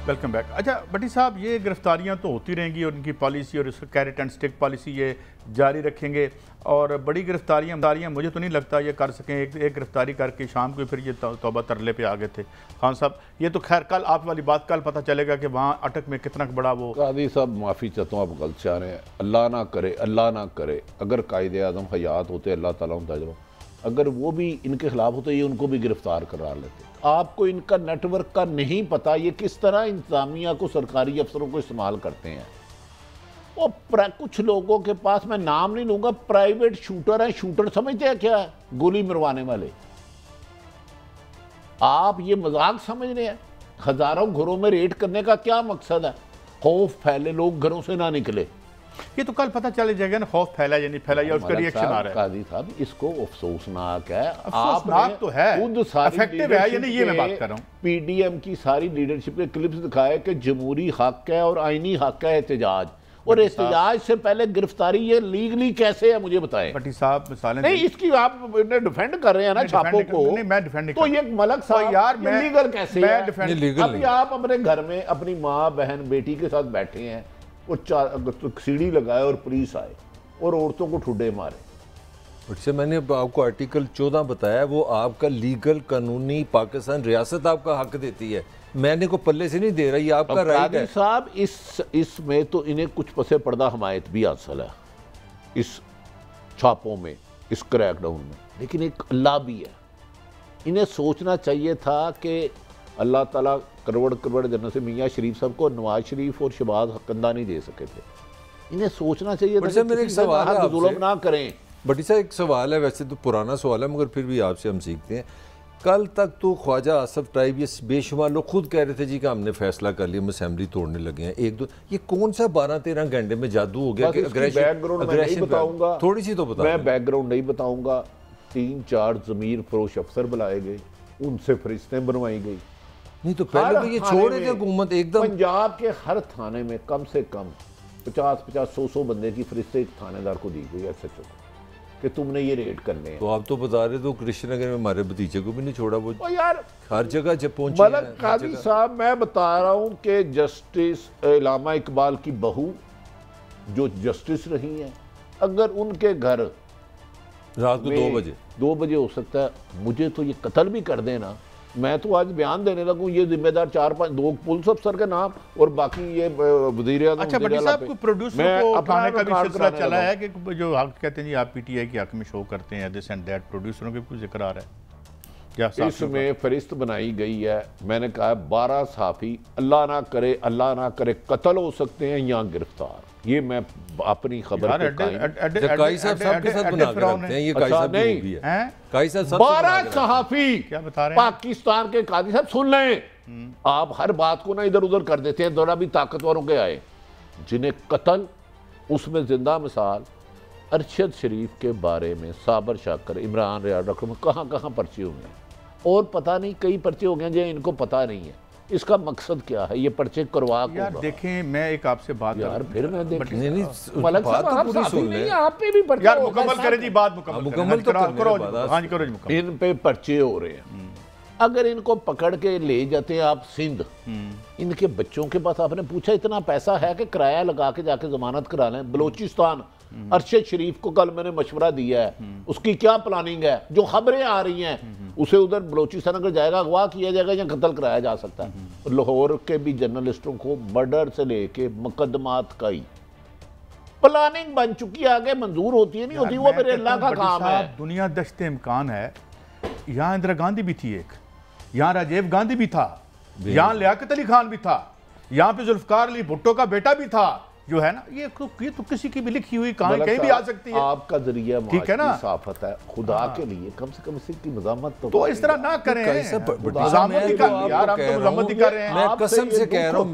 Welcome back. اچھا بٹی صاحب, یہ گرفتاریاں تو ہوتی رہیں گی اور ان کی پالیسی اور اس کیرٹ اینڈ سٹک پالیسی یہ جاری رکھیں گے, اور بڑی گرفتاریاں مجھے تو نہیں لگتا یہ کر سکیں. ایک گرفتاری کر کے شام کو پھر یہ توبہ ترلے پہ آ گئے تھے. خان صاحب یہ تو خیر کل آپ والی بات کل پتہ چلے گا کہ وہاں اٹک میں کتنا بڑا وہ. قاضی صاحب معافی چاہتا ہوں, آپ غلط چاہ رہے ہیں. اللہ نہ کرے اگر قائد اعظم حیات ہوتے اللہ تعالیٰ ان تجربہ اگر وہ بھی ان کے خلاف ہوتے یہ ان کو بھی گرفتار کرا لیتے. آپ کو ان کا نیٹ ورک کا نہیں پتا یہ کس طرح انتظامیہ کو سرکاری افسروں کو استعمال کرتے ہیں. اور کچھ لوگوں کے پاس میں نام نہیں لوں گا پرائیویٹ شوٹر ہیں. شوٹر سمجھتے ہیں کیا ہے؟ گولی مروانے والے. آپ یہ مذاق سمجھ رہے ہیں؟ ہزاروں گھروں میں ریڈ کرنے کا کیا مقصد ہے؟ خوف پھیلے لوگ گھروں سے نہ نکلے. یہ تو کل پتہ چلے جائے گا نا خوف پھیلا یا نہیں پھیلا یا اس کا ری ایکشن آ رہا ہے. قاضی صاحب اس کو افسوسناک ہے. افسوسناک تو ہے خود ساری افیکٹو ہے یعنی یہ میں بات کر رہا ہوں. پی ڈی ایم کی ساری لیڈرشپ کے کلپس دکھائے کہ جمہوری حق ہے اور آئینی حق ہے احتجاج. اور احتجاج سے پہلے گرفتاری یہ لیگلی کیسے ہے مجھے بتائیں. بٹی صاحب مثالیں نہیں اس کی آپ ڈیفینڈ کر رہے ہیں نا چھاپوں کو. میں ڈیفینڈ تو یہ ملک صاحب یار یہ لیگل کیسے ہے؟ ابھی آپ اپنے گھر میں اپنی ماں بہن بیٹی کے ساتھ بیٹھے ہیں وہ سیڑھی لگائے اور پولیس آئے اور عورتوں کو ٹھڈے مارے. سے میں نے آپ کو آرٹیکل 14 بتایا وہ آپ کا لیگل قانونی پاکستان ریاست آپ کا حق دیتی ہے. میں نے کو پلے سے نہیں دے رہا یہ آپ کا رائٹ ہے. صاحب اس میں تو انہیں کچھ پسے پردہ حمایت بھی حاصل ہے اس چھاپوں میں اس کریک ڈاؤن میں. لیکن ایک اللہ بھی ہے. انہیں سوچنا چاہیے تھا کہ اللہ تعالیٰ کروڑ جنت سے میاں شریف صاحب کو نواز شریف اور شہباز حقندہ نہیں دے سکے تھے. انہیں سوچنا چاہیے تھا کہ کسی سے ظلم نہ کریں. بٹی صاحب ایک سوال ہے ویسے تو پرانا سوال ہے مگر پھر بھی آپ سے ہم سیکھتے ہیں. کل تک تو خواجہ آصف ٹرائب یہ بے شمار لوگ خود کہہ رہے تھے جی کہ ہم نے فیصلہ کر لیا ہم اسمبلی توڑنے لگے ہیں. ایک دو یہ کون سا 12-13 گھنٹے میں جادو ہو گیا کہ اگریشن بتاؤں تھوڑی سی تو بتا. میں بیک گراؤنڈ نہیں بتاؤں گا. 3-4 ضمیر فروش افسر بلائے گئے ان سے فرشتیں بنوائی گئی. نہیں تو پہلے تو یہ چھوڑ رہے تھے حکومت ایک دم. پنجاب کے ہر تھانے میں کم سے کم 50-100 بندے کی فرشتے ایک تھانے دار کو دی گئی ایس ایچ او کو کہ تم نے یہ ریڈ کرنے ہیں. تو آپ تو بتا رہے تو کرشن نگر میں ہمارے بھتیجے کو بھی نہیں چھوڑا. وہ یار ہر جگہ جب پہنچے ملک قاضی صاحب میں بتا رہا ہوں کہ جسٹس علامہ اقبال کی بہو جو جسٹس رہی ہیں اگر ان کے گھر رات کو 2 بجے ہو سکتا ہے مجھے تو یہ قتل بھی کر دینا. میں تو آج بیان دینے لگوں یہ ذمہ دار 4-5 پولیس افسر کے نام اور باقی یہ وزیر اعظم. اچھا بٹی صاحب کو پروڈیوسر کو اٹھانے کا بھی سلسلہ چلا ہے کہ جو حق کہتے ہیں جی آپ پی ٹی آئی کے حق میں شو کرتے ہیں دس اینڈ دیٹ پروڈیوسروں کے کوئی ذکر آ رہا ہے. اس میں فہرست بنائی گئی ہے. میں نے کہا 12 صحافی اللہ نہ کرے قتل ہو سکتے ہیں یا گرفتار. یہ میں اپنی خبر قائی صاحب سب کے ساتھ بنا کے رکھتے ہیں. یہ قائی صاحب بھی ہے قائی صاحب 12 صحافی پاکستان کے قاضی صاحب سن لیں. آپ ہر بات کو نہ ادھر ادھر کر دیتے ہیں. ذرا بھی طاقتوروں کے آئے جنہیں قتل اس میں زندہ مثال ارشد شریف کے بارے میں صابر شاکر عمران ریاض رقم کہاں پرچے ہو گئے اور پتہ نہیں کئی پرچے ہو گئے جو ان کو پتہ نہیں ہے. اس کا مقصد کیا ہے یہ پرچے کروا کو. یار دیکھیں میں ایک آپ سے بات یار پھر میں دیکھیں ملک صاحب آپ صافی نہیں آپ پہ بھی پرچے یار مکمل کریں جی بات مکمل کرو. ان پہ پرچے ہو رہے ہیں. اگر ان کو پکڑ کے لے جاتے ہیں آپ سندھ ان کے بچوں کے پاس آپ نے پوچھا اتنا پیسہ ہے کہ کرایہ لگا کے جا کے ضمانت کرا لیں. بلوچستان ارشد شریف کو کل میں نے مشورہ دیا ہے اس کی کیا پلاننگ ہے. جو خبریں آ رہی ہیں اسے ادھر بلوچستان اگر جائے گا اغوا کیا جائے گا یا قتل کرایا جا سکتا ہے. لاہور کے بھی جرنلسٹوں کو مرڈر سے لے کے مقدمات کا ہی پلاننگ بن چکی ہے. آگے منظور ہوتی ہے نہیں ہوتی وہ میرے اللہ کا کام ہے. دنیا دشت امکان ہے. یہاں اندرا گاندھی بھی تھی ایک یہاں راجیو گاندھی بھی تھا یہاں لیاقت علی خان بھی تھا یہاں پہ ذوالفقار علی بھٹو کا بیٹا بھی تھا. جو ہے نا یہ تو کسی کی بھی لکھی ہوئی کہانی کہیں بھی آ سکتی ہے. آپ کا ذریعہ معاشی صافت ہے خدا کے لیے کم سے کم اس کی مزامت تو اس طرح نہ کریں. میں قسم سے کہہ رہا ہوں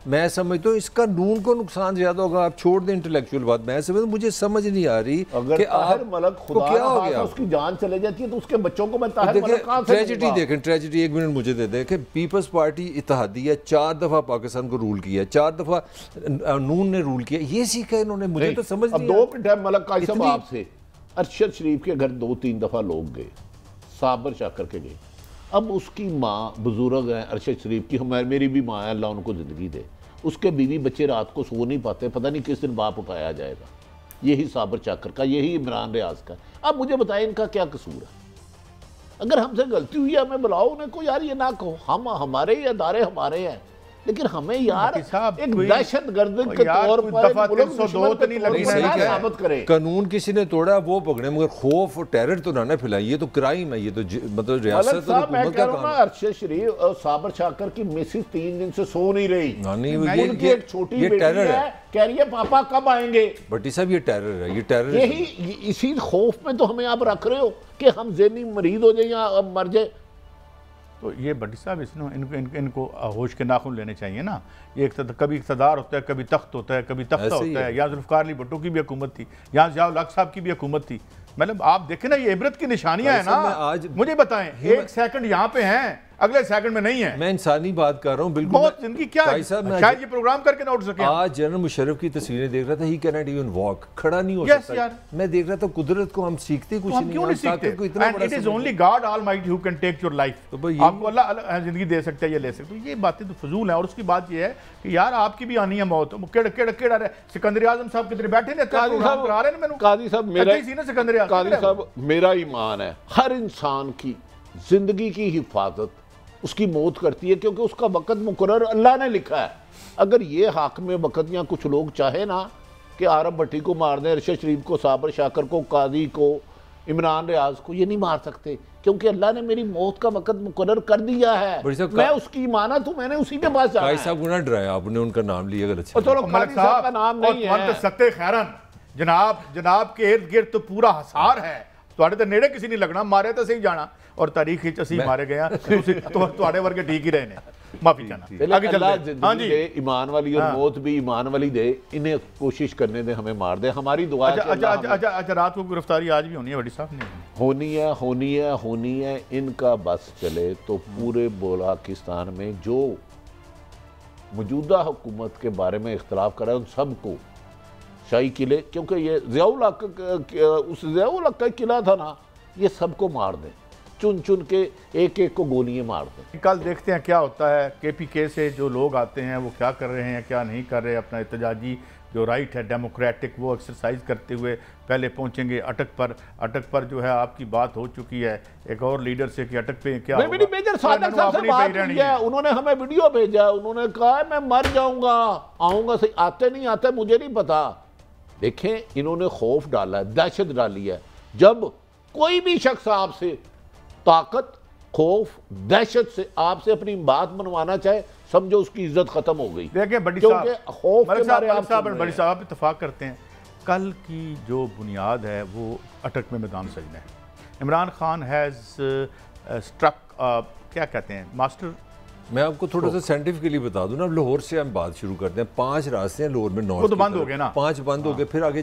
میں سمجھتا ہوں اس کا نون کو نقصان زیادہ ہوگا. آپ چھوڑ دیں انٹلیکچوئل بات. میں سمجھتا مجھے سمجھ نہیں آ رہی کہ طاہر ملک خدا کیا ہو گیا اس کی جان چلے جاتی ہے تو اس کے بچوں کو میں طاہر ملک کہاں سے ٹریجڈی دیکھیں. ٹریجڈی 1 منٹ مجھے دے دیں کہ پیپلز پارٹی اتحادیہ 4 دفعہ پاکستان کو رول کیا 4 دفعہ نون نے رول کیا. یہ سیکھا انہوں نے مجھے تو سمجھ نہیں. اب 2 منٹ ہے ملک قاضی صاحب آپ سے. ارشد شریف کے گھر 2-3 دفعہ لوگ گئے صابر شاکر کے گئے. اب اس کی ماں بزرگ ہیں ارشد شریف کی میری بھی ماں ہے اللہ ان کو زندگی دے. اس کے بیوی بچے رات کو سو نہیں پاتے پتہ نہیں کس دن باپ اٹھایا جائے گا. یہی صابر شاکر کا یہی عمران ریاض کا. اب مجھے بتائیں ان کا کیا قصور ہے. اگر ہم سے غلطی ہوئی ہے ہمیں بلاؤ انہیں کو. یار یہ نہ کہو ہمارے ہی ادارے ہمارے ہیں لیکن ہمیں یار صاحب ایک دہشت گرد کے طور پر ثابت کرے. قانون کسی نے توڑا وہ پکڑے، مگر خوف اور ٹیرر تو نہ پھیلائیں. یہ تو کرائم ہے، یہ تو مطلب ریاست اور حکومت کا کام ہے. ارشد شریف اور صابر شاکر کی مسز 3 دن سے سو نہیں رہی. ان کی ایک چھوٹی بیٹی ہے، کہہ رہی ہے پاپا کب آئیں گے. بھٹی صاحب یہ ٹیرر ہے، یہ ٹیرر. یہی اسی خوف میں تو ہمیں آپ رکھ رہے ہو کہ ہم ذہنی مریض ہو جائیں یا مر جائیں. تو یہ بھٹی صاحب ان کو ہوش کے ناخن لینے چاہیے نا. یہ کبھی اقتدار ہوتا ہے، کبھی تخت ہوتا ہے، کبھی تختہ ہوتا ہے. یہاں ذوالفقار علی بھٹو کی بھی حکومت تھی، یہاں ضیاء الحق صاحب کی بھی حکومت تھی. مطلب آپ دیکھیں نا، یہ عبرت کی نشانیاں ہیں نا. مجھے بتائیں، 1 سیکنڈ یہاں پہ ہیں، اگلے سیکنڈ میں نہیں ہے. میں انسانی بات کر رہا ہوں. بالکل بہت زندگی کیا ہے، شاید یہ پروگرام کر کے نہ اٹھ سکیں. آج جنرل مشرف کی تصویریں دیکھ رہا تھا، ہی کینٹ ایون واک، کھڑا نہیں ہو سکتا. میں دیکھ رہا تھا قدرت کو ہم سیکھتے کچھ نہیں. کیوں نہیں سیکھتے؟ And it is only God Almighty who can take your life. آپ کو اللہ زندگی دے سکتا ہے، یہ لے سکتا ہے. یہ باتیں تو فضول ہیں. اور اس کی بات یہ ہے کہ یار آپ کی بھی آنی ہے موت. کیڑا رہے سکندر اعظم صاحب کدھر بیٹھے نے قاضی صاحب میرا ایمان ہے ہر انسان کی زندگی کی حفاظت اس کی موت کرتی ہے، کیونکہ اس کا وقت مقرر اللہ نے لکھا ہے. اگر یہ حاکم وقت یا کچھ لوگ چاہے نا کہ عارف بھٹی کو مار دیں، ارشد شریف کو، صابر شاکر کو، قاضی کو، عمران ریاض کو، یہ نہیں مار سکتے، کیونکہ اللہ نے میری موت کا وقت مقرر کر دیا ہے. میں اس کی امانت ہوں، میں نے اسی کے پاس جانا ہے. قاضی صاحب کو نہ ڈرایا آپ نے، ان کا نام لیا اگر اچھا. قاضی صاحب کا نام نہیں ہے. ستے خیرن جناب کے ارد گرد تو پورا حصار ہے. تواڈے تے نیڑے کسی نہیں لگنا، مارے تو صحیح جانا. اور تاریخ ہی اسی مارے گیا، تواڈے ورگے ٹھیک ہی رہے نے. معافی چاہنا. اللہ زندگی دے ایمان والی اور موت بھی ایمان والی دے. انہیں کوشش کرنے دے، ہمیں مار دے. ہماری دعا ہے. اچھا رات کو گرفتاری آج بھی ہونی ہے بھٹی صاحب؟ نہیں ہونی ہے. ان کا بس چلے تو پورے بلاکستان میں جو موجودہ حکومت کے بارے میں اختلاف کر رہے ہیں ان سب کو شاہی قلعے، کیونکہ یہ ضیاء الحق کا قلعہ تھا نا، یہ سب کو مار دیں، چن کے ایک کو گولیاں مار دیں. کل دیکھتے ہیں کیا ہوتا ہے. کے پی کے سے جو لوگ آتے ہیں وہ کیا کر رہے ہیں، کیا نہیں کر رہے. اپنا احتجاجی جو رائٹ ہے ڈیموکریٹک وہ ایکسرسائز کرتے ہوئے پہلے پہنچیں گے اٹک پر جو ہے آپ کی بات ہو چکی ہے ایک اور لیڈر سے کہ اٹک پہ کیا ہوگا. میجر صادق صاحب سے بات ہوئی ہے، انہوں نے ہمیں ویڈیو بھیجا، انہوں نے کہا میں مر جاؤں گا، آؤں گا. صحیح آتے نہیں آتے مجھے نہیں پتا. دیکھیں انہوں نے خوف ڈالا ہے، دہشت ڈالی ہے. جب کوئی بھی شخص آپ سے طاقت، خوف، دہشت سے آپ سے اپنی بات منوانا چاہے، سمجھو اس کی عزت ختم ہو گئی. دیکھیں بڑی صاحب اتفاق کرتے ہیں. کل کی جو بنیاد ہے وہ اٹک میں میدان سجنا ہے. عمران خان ہیز اسٹرک کیا کہتے ہیں ماسٹر. میں آپ کو تھوڑا سا سائنٹیفکلی بتا دوں نا. اب لاہور سے ہم بات شروع کرتے ہیں. 5 راستے ہیں لاہور میں، وہ تو بند ہو گئے نا. 5 بند ہو گئے. پھر آگے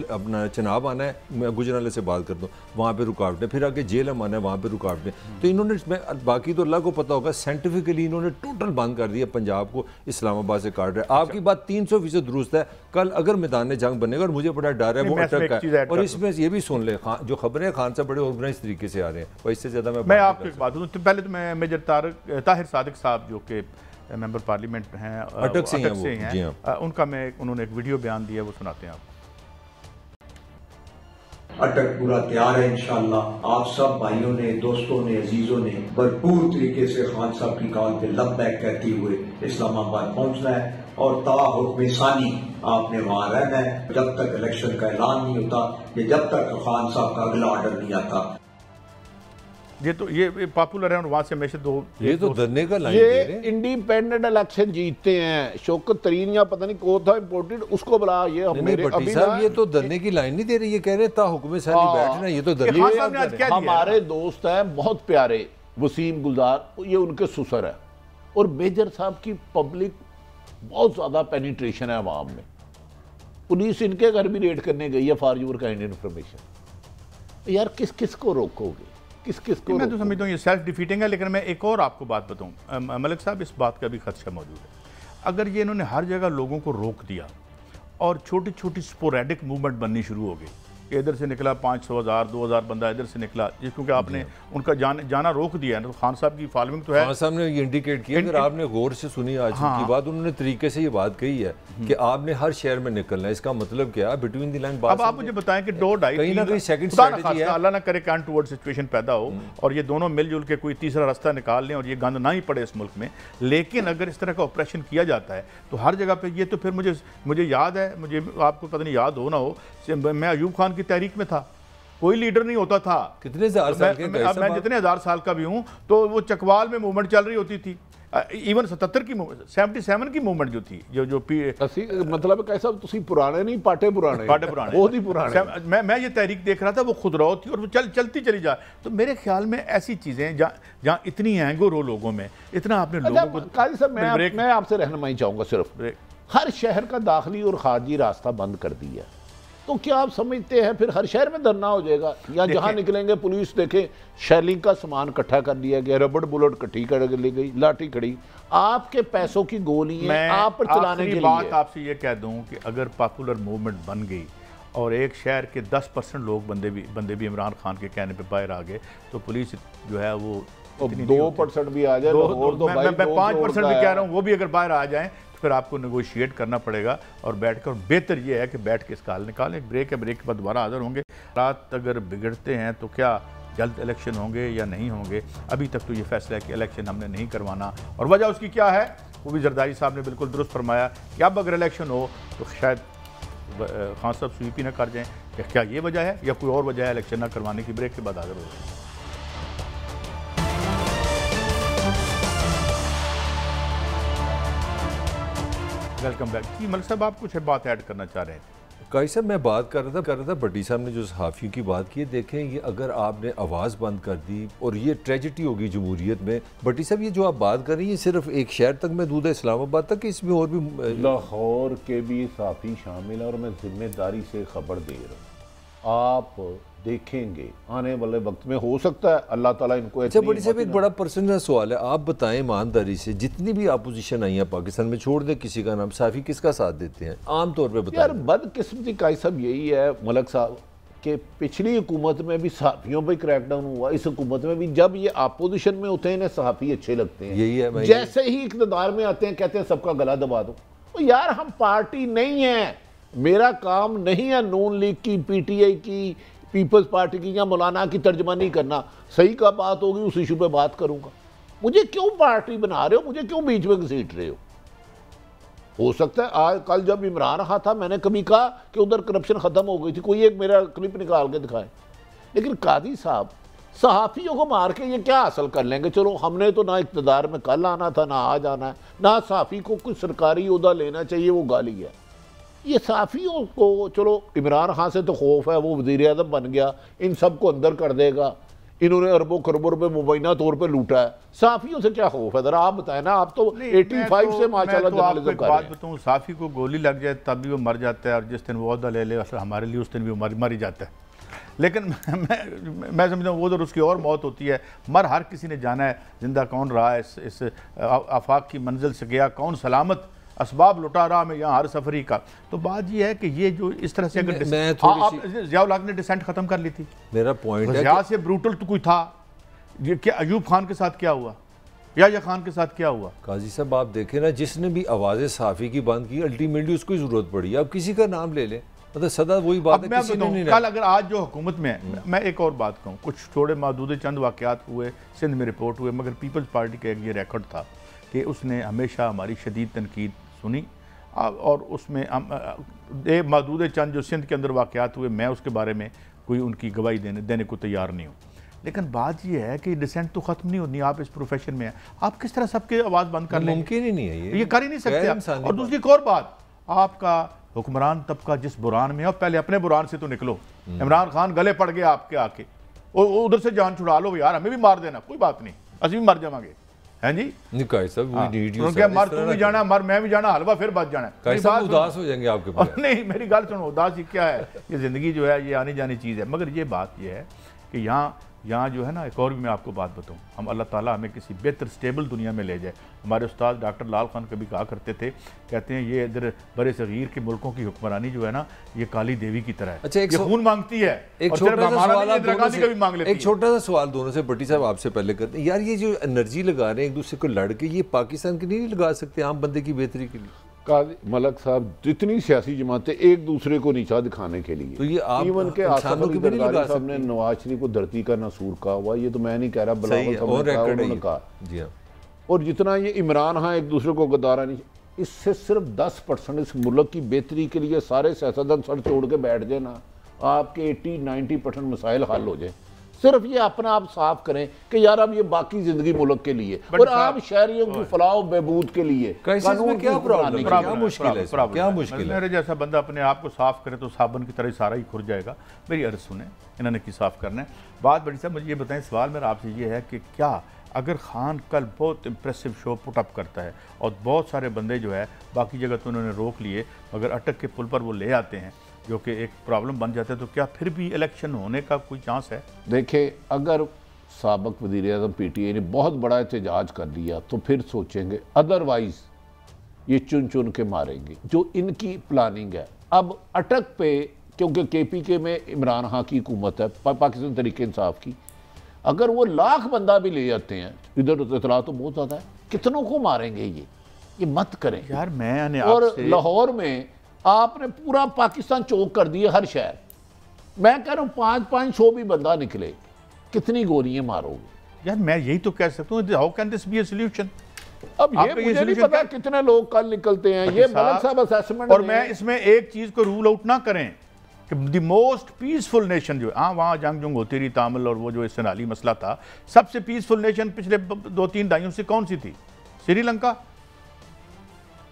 اپنا چناب آنا ہے، میں گجرالے سے بات کرتا ہوں، وہاں پہ رکاوٹیں. پھر آگے جیلم آنا ہے، وہاں پہ رکاوٹیں. تو انہوں نے باقی تو اللہ کو پتا ہوگا، سائنٹیفکلی انہوں نے ٹوٹل بند کر دیا. پنجاب کو اسلام آباد سے کاٹ رہا ہے. آپ کی بات 300% درست ہے. کل اگر میدان جنگ بنے گا، اور مجھے بڑا ڈر ہے وہ اٹک ہے. اور اس میں یہ بھی سن لیں، جو خبریں خان سے بڑے آرگنائز طریقے سے آ رہے ہیں، اور اس سے زیادہ میں آپ کو ایک بات بتاؤں. پہلے تو میں میجر طاہر صادق صاحب جو کہ ممبر پارلیمنٹ ہیں، اٹک سے ہیں، ان کا انہوں نے ایک ویڈیو بیان دیا، وہ سناتے ہیں آپ. اٹک پورا تیار ہے انشاءاللہ. آپ سب بھائیوں نے، دوستوں نے، عزیزوں نے بھرپور طریقے سے خان صاحب کی کال پہ لبیک کہتے ہوئے اسلام آباد پہنچنا ہے، اور تا حکم ثانی آپ نے وہاں رہنا ہے جب تک الیکشن کا اعلان نہیں ہوتا، یا جب تک خان صاحب کا اگلا آرڈر نہیں آتا. یہ پاپولر ہے، اور وہاں سے ہمیشہ یہ تو دھرنے کا لائن یہ انڈیپینڈنٹ الیکشن جیتتے ہیں. شوکت ترین یا پتہ نہیں کون تھا امپورٹڈ، اس کو بلا. یہ تو دھرنے کی لائن نہیں دے رہی. یہ کہہ رہے تا حکم ثانی بیٹھنا. یہ تو دھرنے. ہمارے دوست ہیں بہت پیارے، وسیم گلزار، یہ ان کے سسر ہے. اور میجر صاحب کی پبلک بہت زیادہ پینیٹریشن ہے عوام میں. پولیس ان کے گھر بھی ریڈ کرنے گئی ہے فار یور کائنڈ انفارمیشن. یار کس کو روکو گے؟ کس کو؟ میں تو سمجھتا ہوں یہ سیلف ڈیفیٹنگ ہے. لیکن میں ایک اور آپ کو بات بتاؤں ملک صاحب، اس بات کا بھی خدشہ موجود ہے. اگر یہ انہوں نے ہر جگہ لوگوں کو روک دیا اور چھوٹی چھوٹی سپوریڈک موومنٹ بننی شروع ہو گئی، کہ ادھر سے نکلا 500,000 2,000 بندہ ادھر سے نکلا، جس کیونکہ آپ نے ان کا جانا روک دیا ہے نا. تو خان صاحب کی فالوئنگ تو ہے. خان صاحب نے یہ انڈیکیٹ کیا، اگر آپ نے غور سے سنی آج کی بات، انہوں نے طریقے سے یہ بات کہی ہے کہ آپ نے ہر شہر میں نکلنا ہے. اس کا مطلب کیا ہے؟ بٹوین دی لائن بات. اب آپ مجھے بتائیں کہ 2-2.5 کہیں نہ کہیں سیکنڈ اسٹریٹجی ہے، اللہ نہ کرے کانٹ ٹورڈ سچویشن پیدا ہو اور یہ دونوں مل جل کے کوئی تیسرا راستہ نکال لیں اور یہ گند نہ ہی پڑے اس ملک میں. لیکن اگر اس طرح کا آپریشن کیا جاتا ہے تو ہر جگہ پہ یہ تو پھر مجھے یاد ہے، مجھے آپ کو پتہ نہیں یاد ہو نہ ہو، میں ایوب خان کی تحریک میں تھا، کوئی لیڈر نہیں ہوتا تھا. کتنے ہزار سال کے؟ میں جتنے ہزار سال کا بھی ہوں تو وہ چکوال میں موومنٹ چل رہی ہوتی تھی. ایون 77 کی موومنٹ جو تھی، جو مطلب کیسا تسی پرانے نہیں پاٹے پرانے بہت ہی پرانے. میں یہ تحریک دیکھ رہا تھا، وہ خودرو تھی اور وہ چلتی چلی جائے. تو میرے خیال میں ایسی چیزیں جہاں اتنی اینگو رو لوگوں میں، اتنا آپ نے لوگوں کو. قاضی صاحب میں آپ سے رہنمائی چاہوں گا، صرف ہر شہر کا داخلی اور خارجی راستہ بند کر دیا، تو کیا آپ سمجھتے ہیں پھر ہر شہر میں دھرنا ہو جائے گا؟ یا جہاں نکلیں گے پولیس دیکھیں شیلنگ کا سامان اکٹھا کر لیا گیا، ربڑ بلٹ کٹھی کر لی گئی، لاٹھی کھڑی، آپ کے پیسوں کی گولیاں آپ پر چلانے کے لیے. بات آپ سے یہ کہہ دوں کہ اگر پاپولر موومنٹ بن گئی اور ایک شہر کے 10% لوگ بندے بھی عمران خان کے کہنے پہ باہر آ گئے تو پولیس جو ہے وہ 2% بھی آ جائے، میں 5% بھی کہہ رہا ہوں، وہ بھی اگر باہر آ جائیں پھر آپ کو نیگوشیٹ کرنا پڑے گا اور بیٹھ کر. بہتر یہ ہے کہ بیٹھ کے اس کا حل نکالیں. بریک ہے، بریک کے بعد دوبارہ حاضر ہوں گے. رات اگر بگڑتے ہیں تو کیا جلد الیکشن ہوں گے یا نہیں ہوں گے؟ ابھی تک تو یہ فیصلہ ہے کہ الیکشن ہم نے نہیں کروانا، اور وجہ اس کی کیا ہے وہ بھی زرداری صاحب نے بالکل درست فرمایا کہ اب اگر الیکشن ہو تو شاید خان صاحب سویپ ہی نہ کر جائیں. کیا یہ وجہ ہے یا کوئی اور وجہ ہے الیکشن نہ کروانے کی؟ بریک کے بعد حاضر ہو جائیں. Welcome back. جی ملک صاحب، آپ کچھ بات ایڈ کرنا چاہ رہے ہیں؟ قاضی صاحب میں بات کر رہا تھا بھٹی صاحب نے جو صحافیوں کی بات کی ہے. دیکھیں یہ اگر آپ نے آواز بند کر دی اور یہ ٹریجڈی ہوگی جمہوریت میں. بھٹی صاحب یہ جو آپ بات کر رہی ہیں یہ صرف ایک شہر تک محدود ہے، اسلام آباد تک، کہ اس میں اور بھی؟ لاہور کے بھی صحافی شامل ہیں اور میں ذمہ داری سے خبر دے رہا ہوں. آپ دیکھیں گے آنے والے وقت میں ہو سکتا ہے اللہ تعالیٰ ان کو. اچھا بھٹی صاحب ایک بڑا پرسنل سوال ہے، آپ بتائیں ایمانداری سے، جتنی بھی اپوزیشن آئی ہیں پاکستان میں، چھوڑ دیں کسی کا نام، صحافی کس کا ساتھ دیتے ہیں عام طور پہ بتائیں؟ یار بدقسمتی کا سب یہی ہے ملک صاحب کہ پچھلی حکومت میں بھی صحافیوں پہ کریک ڈاؤن ہوا، اس حکومت میں بھی جب یہ اپوزیشن میں ہوتے ہیں صحافی اچھے لگتے ہیں. یہی ہے، جیسے ہی اقتدار میں آتے ہیں کہتے ہیں سب کا گلا دبا دو. یار ہم پارٹی نہیں ہیں، میرا کام نہیں ہے نون لیگ کی، پی ٹی آئی کی، پیپلز پارٹی کی یا مولانا کی ترجمانی کرنا. صحیح کا بات ہوگی اس ایشو پہ بات کروں گا. مجھے کیوں پارٹی بنا رہے ہو؟ مجھے کیوں بیچ میں گھسیٹ رہے ہو سکتا ہے آج کل جب عمران خان تھا میں نے کبھی کہا کہ ادھر کرپشن ختم ہو گئی تھی، کوئی ایک میرا کلپ نکال کے دکھائے. لیکن قاضی صاحب صحافیوں کو مار کے یہ کیا حاصل کر لیں گے؟ چلو ہم نے تو نہ اقتدار میں کل آنا تھا، نہ آج آنا ہے، نہ صحافی کو کوئی سرکاری عہدہ لینا چاہیے، وہ گالی ہے. یہ صحافیوں کو چلو عمران خان سے تو خوف ہے، وہ وزیر اعظم بن گیا، ان سب کو اندر کر دے گا، انہوں نے اربوں کروڑوں روپے مبینہ طور پہ لوٹا ہے. صحافیوں سے کیا خوف ہے؟ ذرا آپ بتائیں نا. آپ تو 85 سے ماشاءاللہ جرنلزم کر رہے ہیں. بات بتاؤں، صحافی کو گولی لگ جائے تب بھی وہ مر جاتا ہے، اور جس دن وہ عہدہ لے لے ہمارے لیے اس دن بھی وہ مر ہی جاتا ہے. لیکن میں سمجھتا ہوں وہ ادھر اس کی اور موت ہوتی ہے. مر ہر کسی نے جانا ہے، زندہ کون رہا ہے اس آفاق کی منزل سے گیا، کون سلامت اسباب لٹا رہا میں یہاں ہر سفری کا. تو بات یہ ہے کہ یہ جو اس طرح سے اگر ضیاء الحق نے ڈسینٹ ختم کر لی تھی. میرا پوائنٹ ہے ضیاء سے بروٹل تو کوئی تھا. یہ کیا ایوب خان کے ساتھ کیا ہوا، یا خان کے ساتھ کیا ہوا؟ قاضی صاحب آپ دیکھیں نا، جس نے بھی آوازیں صحافی کی بند کی الٹیمیٹلی اس کو ہی ضرورت پڑی. اب کسی کا نام لے لیں، مطلب صدا وہی بات ہے، کسی نے نہیں. کل اگر آج جو حکومت میں میں ایک اور بات کہوں، کچھ تھوڑے محدود چند واقعات ہوئے سندھ میں رپورٹ ہوئے، مگر پیپلز پارٹی کا ایک یہ ریکارڈ تھا کہ اس نے ہمیشہ ہماری شدید تنقید سنی، اور اس میں محدود چند جو سندھ کے اندر واقعات ہوئے میں اس کے بارے میں کوئی ان کی گواہی دینے کو تیار نہیں ہوں. لیکن بات یہ ہے کہ ڈسینٹ تو ختم نہیں ہونی. آپ اس پروفیشن میں ہیں، آپ کس طرح سب کے آواز بند کر لیں؟ ممکن ہی نہیں ہے، یہ کر ہی نہیں سکتے. اور دوسری ایک اور بات، آپ کا حکمران طبقہ جس بران میں ہے پہلے اپنے بران سے تو نکلو. عمران خان گلے پڑ گیا آپ کے آ کے، ادھر سے جان چھڑا لو، یار ہمیں بھی مار دینا، کوئی بات نہیں، اسی بھی مر جائیں گے. ہیں جی مر تو بھی جانا، مر میں بھی جانا، حلوہ پھر بچ جانا. اداس ہو جائیں گے آپ کے پاس. نہیں میری گل سنو، اداس ہی کیا ہے، یہ زندگی جو ہے یہ آنی جانی چیز ہے. مگر یہ بات یہ ہے کہ یہاں یہاں جو ہے نا ایک اور بھی میں آپ کو بات بتاؤں, ہم اللہ تعالیٰ ہمیں کسی بہتر سٹیبل دنیا میں لے جائے. ہمارے استاد ڈاکٹر لال خان کبھی کہا کرتے تھے, کہتے ہیں یہ ادھر بر صغیر کے ملکوں کی حکمرانی جو ہے نا یہ کالی دیوی کی طرح ہے. اچھا یہ خون مانگتی ہے, ایک اور صرف ہمارا نہیں, اندرا گاندھی کا بھی مانگ لیتی ہے. ایک چھوٹا سا سوال دونوں سے, بھٹی صاحب آپ سے پہلے کرتے ہیں, یار یہ جو انرجی لگا رہے ہیں ایک دوسرے کو لڑ کے, یہ پاکستان کے نہیں لگا سکتے عام بندے کی بہتری کے لیے؟ قاضی ملک صاحب, جتنی سیاسی جماعتیں ایک دوسرے کو نیچا دکھانے کے لیے, تو یہ آپ ایون کہ آصف علی زرداری صاحب نے سکتے. نواز شریف کو دھرتی کا نصور کہا ہوا, یہ تو میں نہیں کہہ رہا, بلاول صاحب نے کہا, انہوں نے کہا. جی ہاں. اور جتنا یہ عمران ہاں ایک دوسرے کو گدارا نہیں, اس سے صرف 10% اس ملک کی بہتری کے لیے سارے سیاستدان سر چھوڑ کے بیٹھ جائیں نا, آپ کے 80-90% مسائل حل ہو جائیں. صرف یہ اپنا آپ صاف کریں کہ یار اب یہ باقی زندگی ملک کے لیے اور عام شہریوں کی فلاح و بہبود کے لیے. قانون کیا مشکل ہے, کیا مشکل ہے؟ میرے جیسا بندہ اپنے آپ کو صاف کرے تو صابن کی طرح سارا ہی کھر جائے گا. میری عرض سنیں, انہوں نے کی صاف کرنا ہے بات. بڑی صاحب مجھے یہ بتائیں, سوال میرا آپ سے یہ ہے کہ کیا اگر خان کل بہت امپریسو شو پٹ اپ کرتا ہے اور بہت سارے بندے جو ہے باقی جگہ تو انہوں نے روک لیے مگر اٹک کے پل پر وہ لے آتے ہیں جو کہ ایک پرابلم بن جاتا ہے, تو کیا پھر بھی الیکشن ہونے کا کوئی چانس ہے؟ دیکھیں, اگر سابق وزیر اعظم پی ٹی آئی نے بہت بڑا احتجاج کر لیا تو پھر سوچیں گے, ادروائز یہ چن چن کے ماریں گے جو ان کی پلاننگ ہے. اب اٹک پہ کیونکہ کے پی کے میں عمران خان کی حکومت ہے, پاکستان تحریک انصاف کی, اگر وہ 1,00,000 بندہ بھی لے جاتے ہیں, ادھر اطلاع تو بہت زیادہ ہے, کتنوں کو ماریں گے یہ مت کریں یار. میں اور لاہور میں آپ نے پورا پاکستان چوک کر دیا, ہر شہر. میں کہہ رہا ہوں 500 بھی بندہ نکلے, کتنی گولیاں مارو گے؟ یار میں یہی تو کہہ سکتا ہوں, how can this be a solution? اب یہ مجھے نہیں پتا کتنے لوگ کل نکلتے ہیں, یہ ملک صاحب اسیسمنٹ. اور میں اس میں ایک چیز کو رول آؤٹ نہ کریں کہ دی موسٹ پیسفل نیشن جو ہے, ہاں وہاں جنگ ہوتی رہی تامل, اور وہ جو استنالی مسئلہ تھا, سب سے پیسفل نیشن پچھلے 2-3 دہائیوں سے کون سی تھی؟ سری لنکا.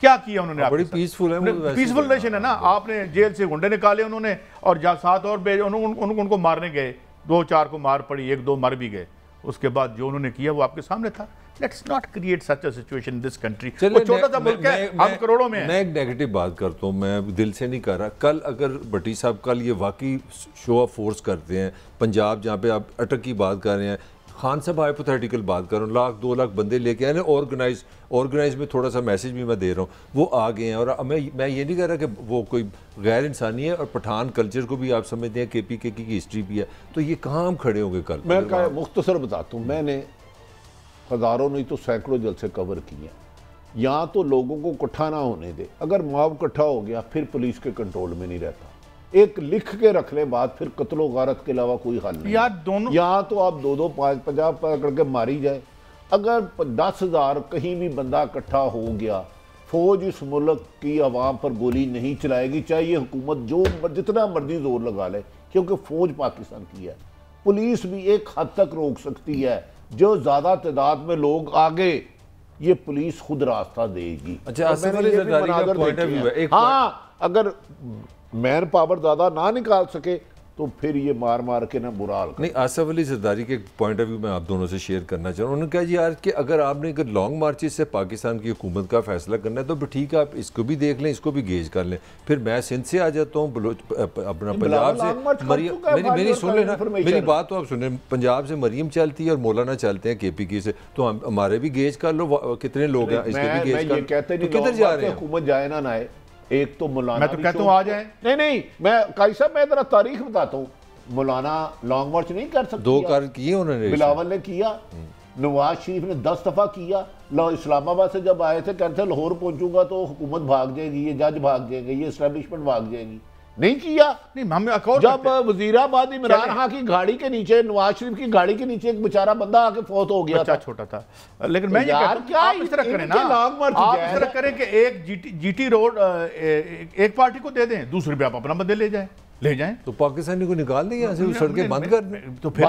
کیا کیا انہوں نے؟ بڑی پیسفل ہے, پیسفل نیشن ہے نا. آپ نے جیل سے گنڈے نکالے انہوں نے, اور ساتھ اور ان کو مارنے گئے, 2-4 کو مار پڑی, 1-2 مر بھی گئے. اس کے بعد جو انہوں نے کیا وہ آپ کے سامنے تھا. Let's not create such a situation in this country. وہ چھوٹا سا ملک ہے, ہم کروڑوں میں ہیں. میں ایک نیگیٹو بات کرتا ہوں, میں دل سے نہیں کر رہا. کل اگر بھٹی صاحب کل یہ واقعی شو آف فورس کرتے ہیں, پنجاب جہاں پہ آپ اٹک کی بات کر رہے ہیں, خان صاحب ہائپوتھیٹیکل بات کر رہا ہوں, 1,00,000 2 لاکھ بندے لے کے آئے نا, آرگنائز میں تھوڑا سا میسیج بھی میں دے رہا ہوں, وہ آ گئے ہیں. اور میں یہ نہیں کہہ رہا کہ وہ کوئی غیر انسانی ہے, اور پٹھان کلچر کو بھی آپ سمجھتے ہیں, کے پی کے کی ہسٹری بھی ہے, تو یہ کہاں ہم کھڑے ہوں گے کل؟ میں مختصر بتاتا ہوں, میں نے ہزاروں نہیں تو سینکڑوں جلسے کور کیے ہیں. یہاں تو لوگوں کو اکٹھا نہ ہونے دے, اگر موب اکٹھا ہو گیا پھر پولیس کے کنٹرول میں نہیں رہتا. ایک لکھ کے رکھ لیں بات, پھر قتل و غارت کے علاوہ کوئی حل نہیں. یہاں تو آپ 2-2 5-50 پکڑ کے ماری جائے. اگر 10,000 کہیں بھی بندہ اکٹھا ہو گیا, فوج اس ملک کی عوام پر گولی نہیں چلائے گی, چاہے یہ حکومت جو جتنا مرضی زور لگا لے, کیونکہ فوج پاکستان کی ہے. پولیس بھی ایک حد تک روک سکتی ہے, جو زیادہ تعداد میں لوگ آگے, یہ پولیس خود راستہ دے گی. اچھا, آصف علی زرداری کا پوائنٹ آف ویو ہے. ہاں, اگر مین پاور زیادہ نہ نکال سکے تو پھر یہ مار مار کے نہ برا حال. نہیں, آصف علی زرداری کے پوائنٹ آف ویو میں آپ دونوں سے شیئر کرنا چاہوں. انہوں نے کہا جی یار کہ اگر آپ نے اگر لانگ مارچز سے پاکستان کی حکومت کا فیصلہ کرنا ہے تو ٹھیک ہے, آپ اس کو بھی دیکھ لیں, اس کو بھی گیج کر لیں. پھر میں سندھ سے آ جاتا ہوں, اپنا پنجاب سے میری سن لینا, میری بات تو آپ سنیں. پنجاب سے مریم چلتی ہے اور مولانا چلتے ہیں کے پی کی سے, تو ہمارے بھی گیج کر لو, کتنے لوگ ہیں اس کے بھی گیج کر لو. کدھر جا رہے ہیں؟ حکومت جائے نہ آئے, ایک تو مولانا, میں تو کہتا ہوں آ جائیں. نہیں, میں قاضی صاحب میں ذرا تاریخ بتاتا ہوں. مولانا لانگ مارچ نہیں کر سکتا, 2 کار کیے انہوں نے, بلاول نے کیا, نواز شریف نے 10 دفعہ کیا. اسلام آباد سے جب آئے تھے کہتے ہیں لاہور پہنچوں گا تو حکومت بھاگ جائے گی, یہ جج بھاگ جائے گا, یہ اسٹیبلشمنٹ بھاگ جائے گی. نہیں کیا. جب وزیر آباد عمران خان کی گاڑی کے نیچے, نواز شریف کی گاڑی کے نیچے ایک بیچارہ بندہ آ کے فوت ہو گیا تھا, چھوٹا تھا. لیکن میں یہ کہتا ہوں آپ اس طرح کریں نا, آپ اس طرح کریں کہ ایک جی ٹی روڈ ایک پارٹی کو دے دیں, دوسرے پہ آپ اپنا بندے لے جائیں. تو پاکستانی کو نکال دیں یہاں سے, سڑکیں بند کر دیں. تو پھر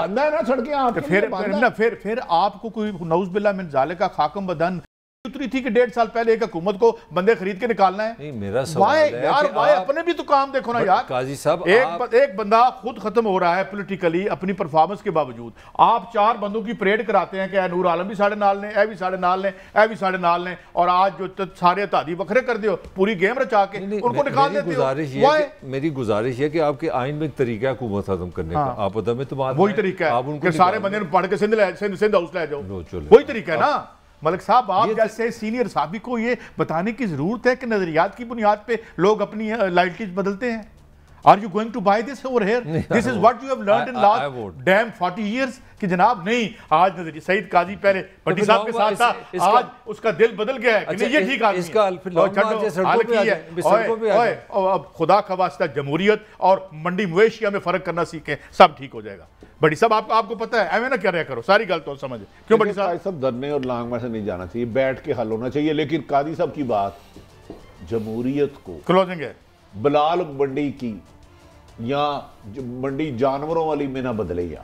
آپ کو کوئی نعوذ باللہ من ذالک خاکم بدن اتری تھی کہ 1.5 سال پہلے ایک حکومت کو بندے خرید کے نکالنا ہے؟ نہیں میرا سوال ہے یار وائے اپنے بھی تو کام دیکھو نا یار. قاضی صاحب ایک بندہ خود ختم ہو رہا ہے پولیٹیکلی اپنی پرفارمنس کے باوجود, آپ 4 بندوں کی پریڈ کراتے ہیں کہ اے نور عالم بھی ساڑھے نال نے, اے بھی ساڑھے نال نے, اے بھی ساڑھے نال نے, اور آج جو سارے اتحادی وکھرے کر دیو, پوری گیم رچا کے ان کو نکال دیتے ہو. میری گزارش ہے کہ آپ کے آئین میں ایک طریقہ حکومت ختم کرنے کا, آپ عدم اعتماد وہی طریقہ ہے کہ سارے بندے پڑھ کے سندھ ہاؤس لے جاؤ, وہی طریقہ ہے نا. ملک صاحب آپ جیسے سینئر صحافی کو یہ بتانے کی ضرورت ہے کہ نظریات کی بنیاد پہ لوگ اپنی لائلٹیز بدلتے ہیں. Are you going to buy this over here? This is what you have learned in last damn 40 years کہ جناب نہیں, آج نظریہ سعید قاضی پہلے بھٹی صاحب کے ساتھ تھا, آج اس کا دل بدل گیا ہے کہ نہیں یہ ٹھیک آدمی ہے. خدا خواستہ جمہوریت اور منڈی مویشیاں میں فرق کرنا سیکھیں, سب ٹھیک ہو جائے گا. بھٹی صاحب آپ کو پتہ ہے ایویں نہ کیا رہا کرو, ساری گل تو سمجھ کیوں بھٹی صاحب دھرنے اور لانگ میں سے نہیں جانا چاہیے, بیٹھ کے حل ہونا چاہیے. لیکن قاضی صاحب کی بات جمہوریت کو کلوزنگ ہے, بلال منڈی کی یا منڈی جانوروں والی میں نہ بدلے یا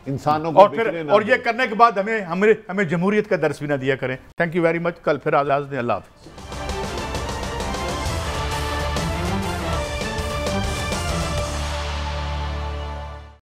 انسانوں کو اور یہ کرنے کے بعد ہمیں جمہوریت کا درس بھی نہ دیا کریں. Thank you very much. کل پھر آزاد دیں. اللہ حافظ.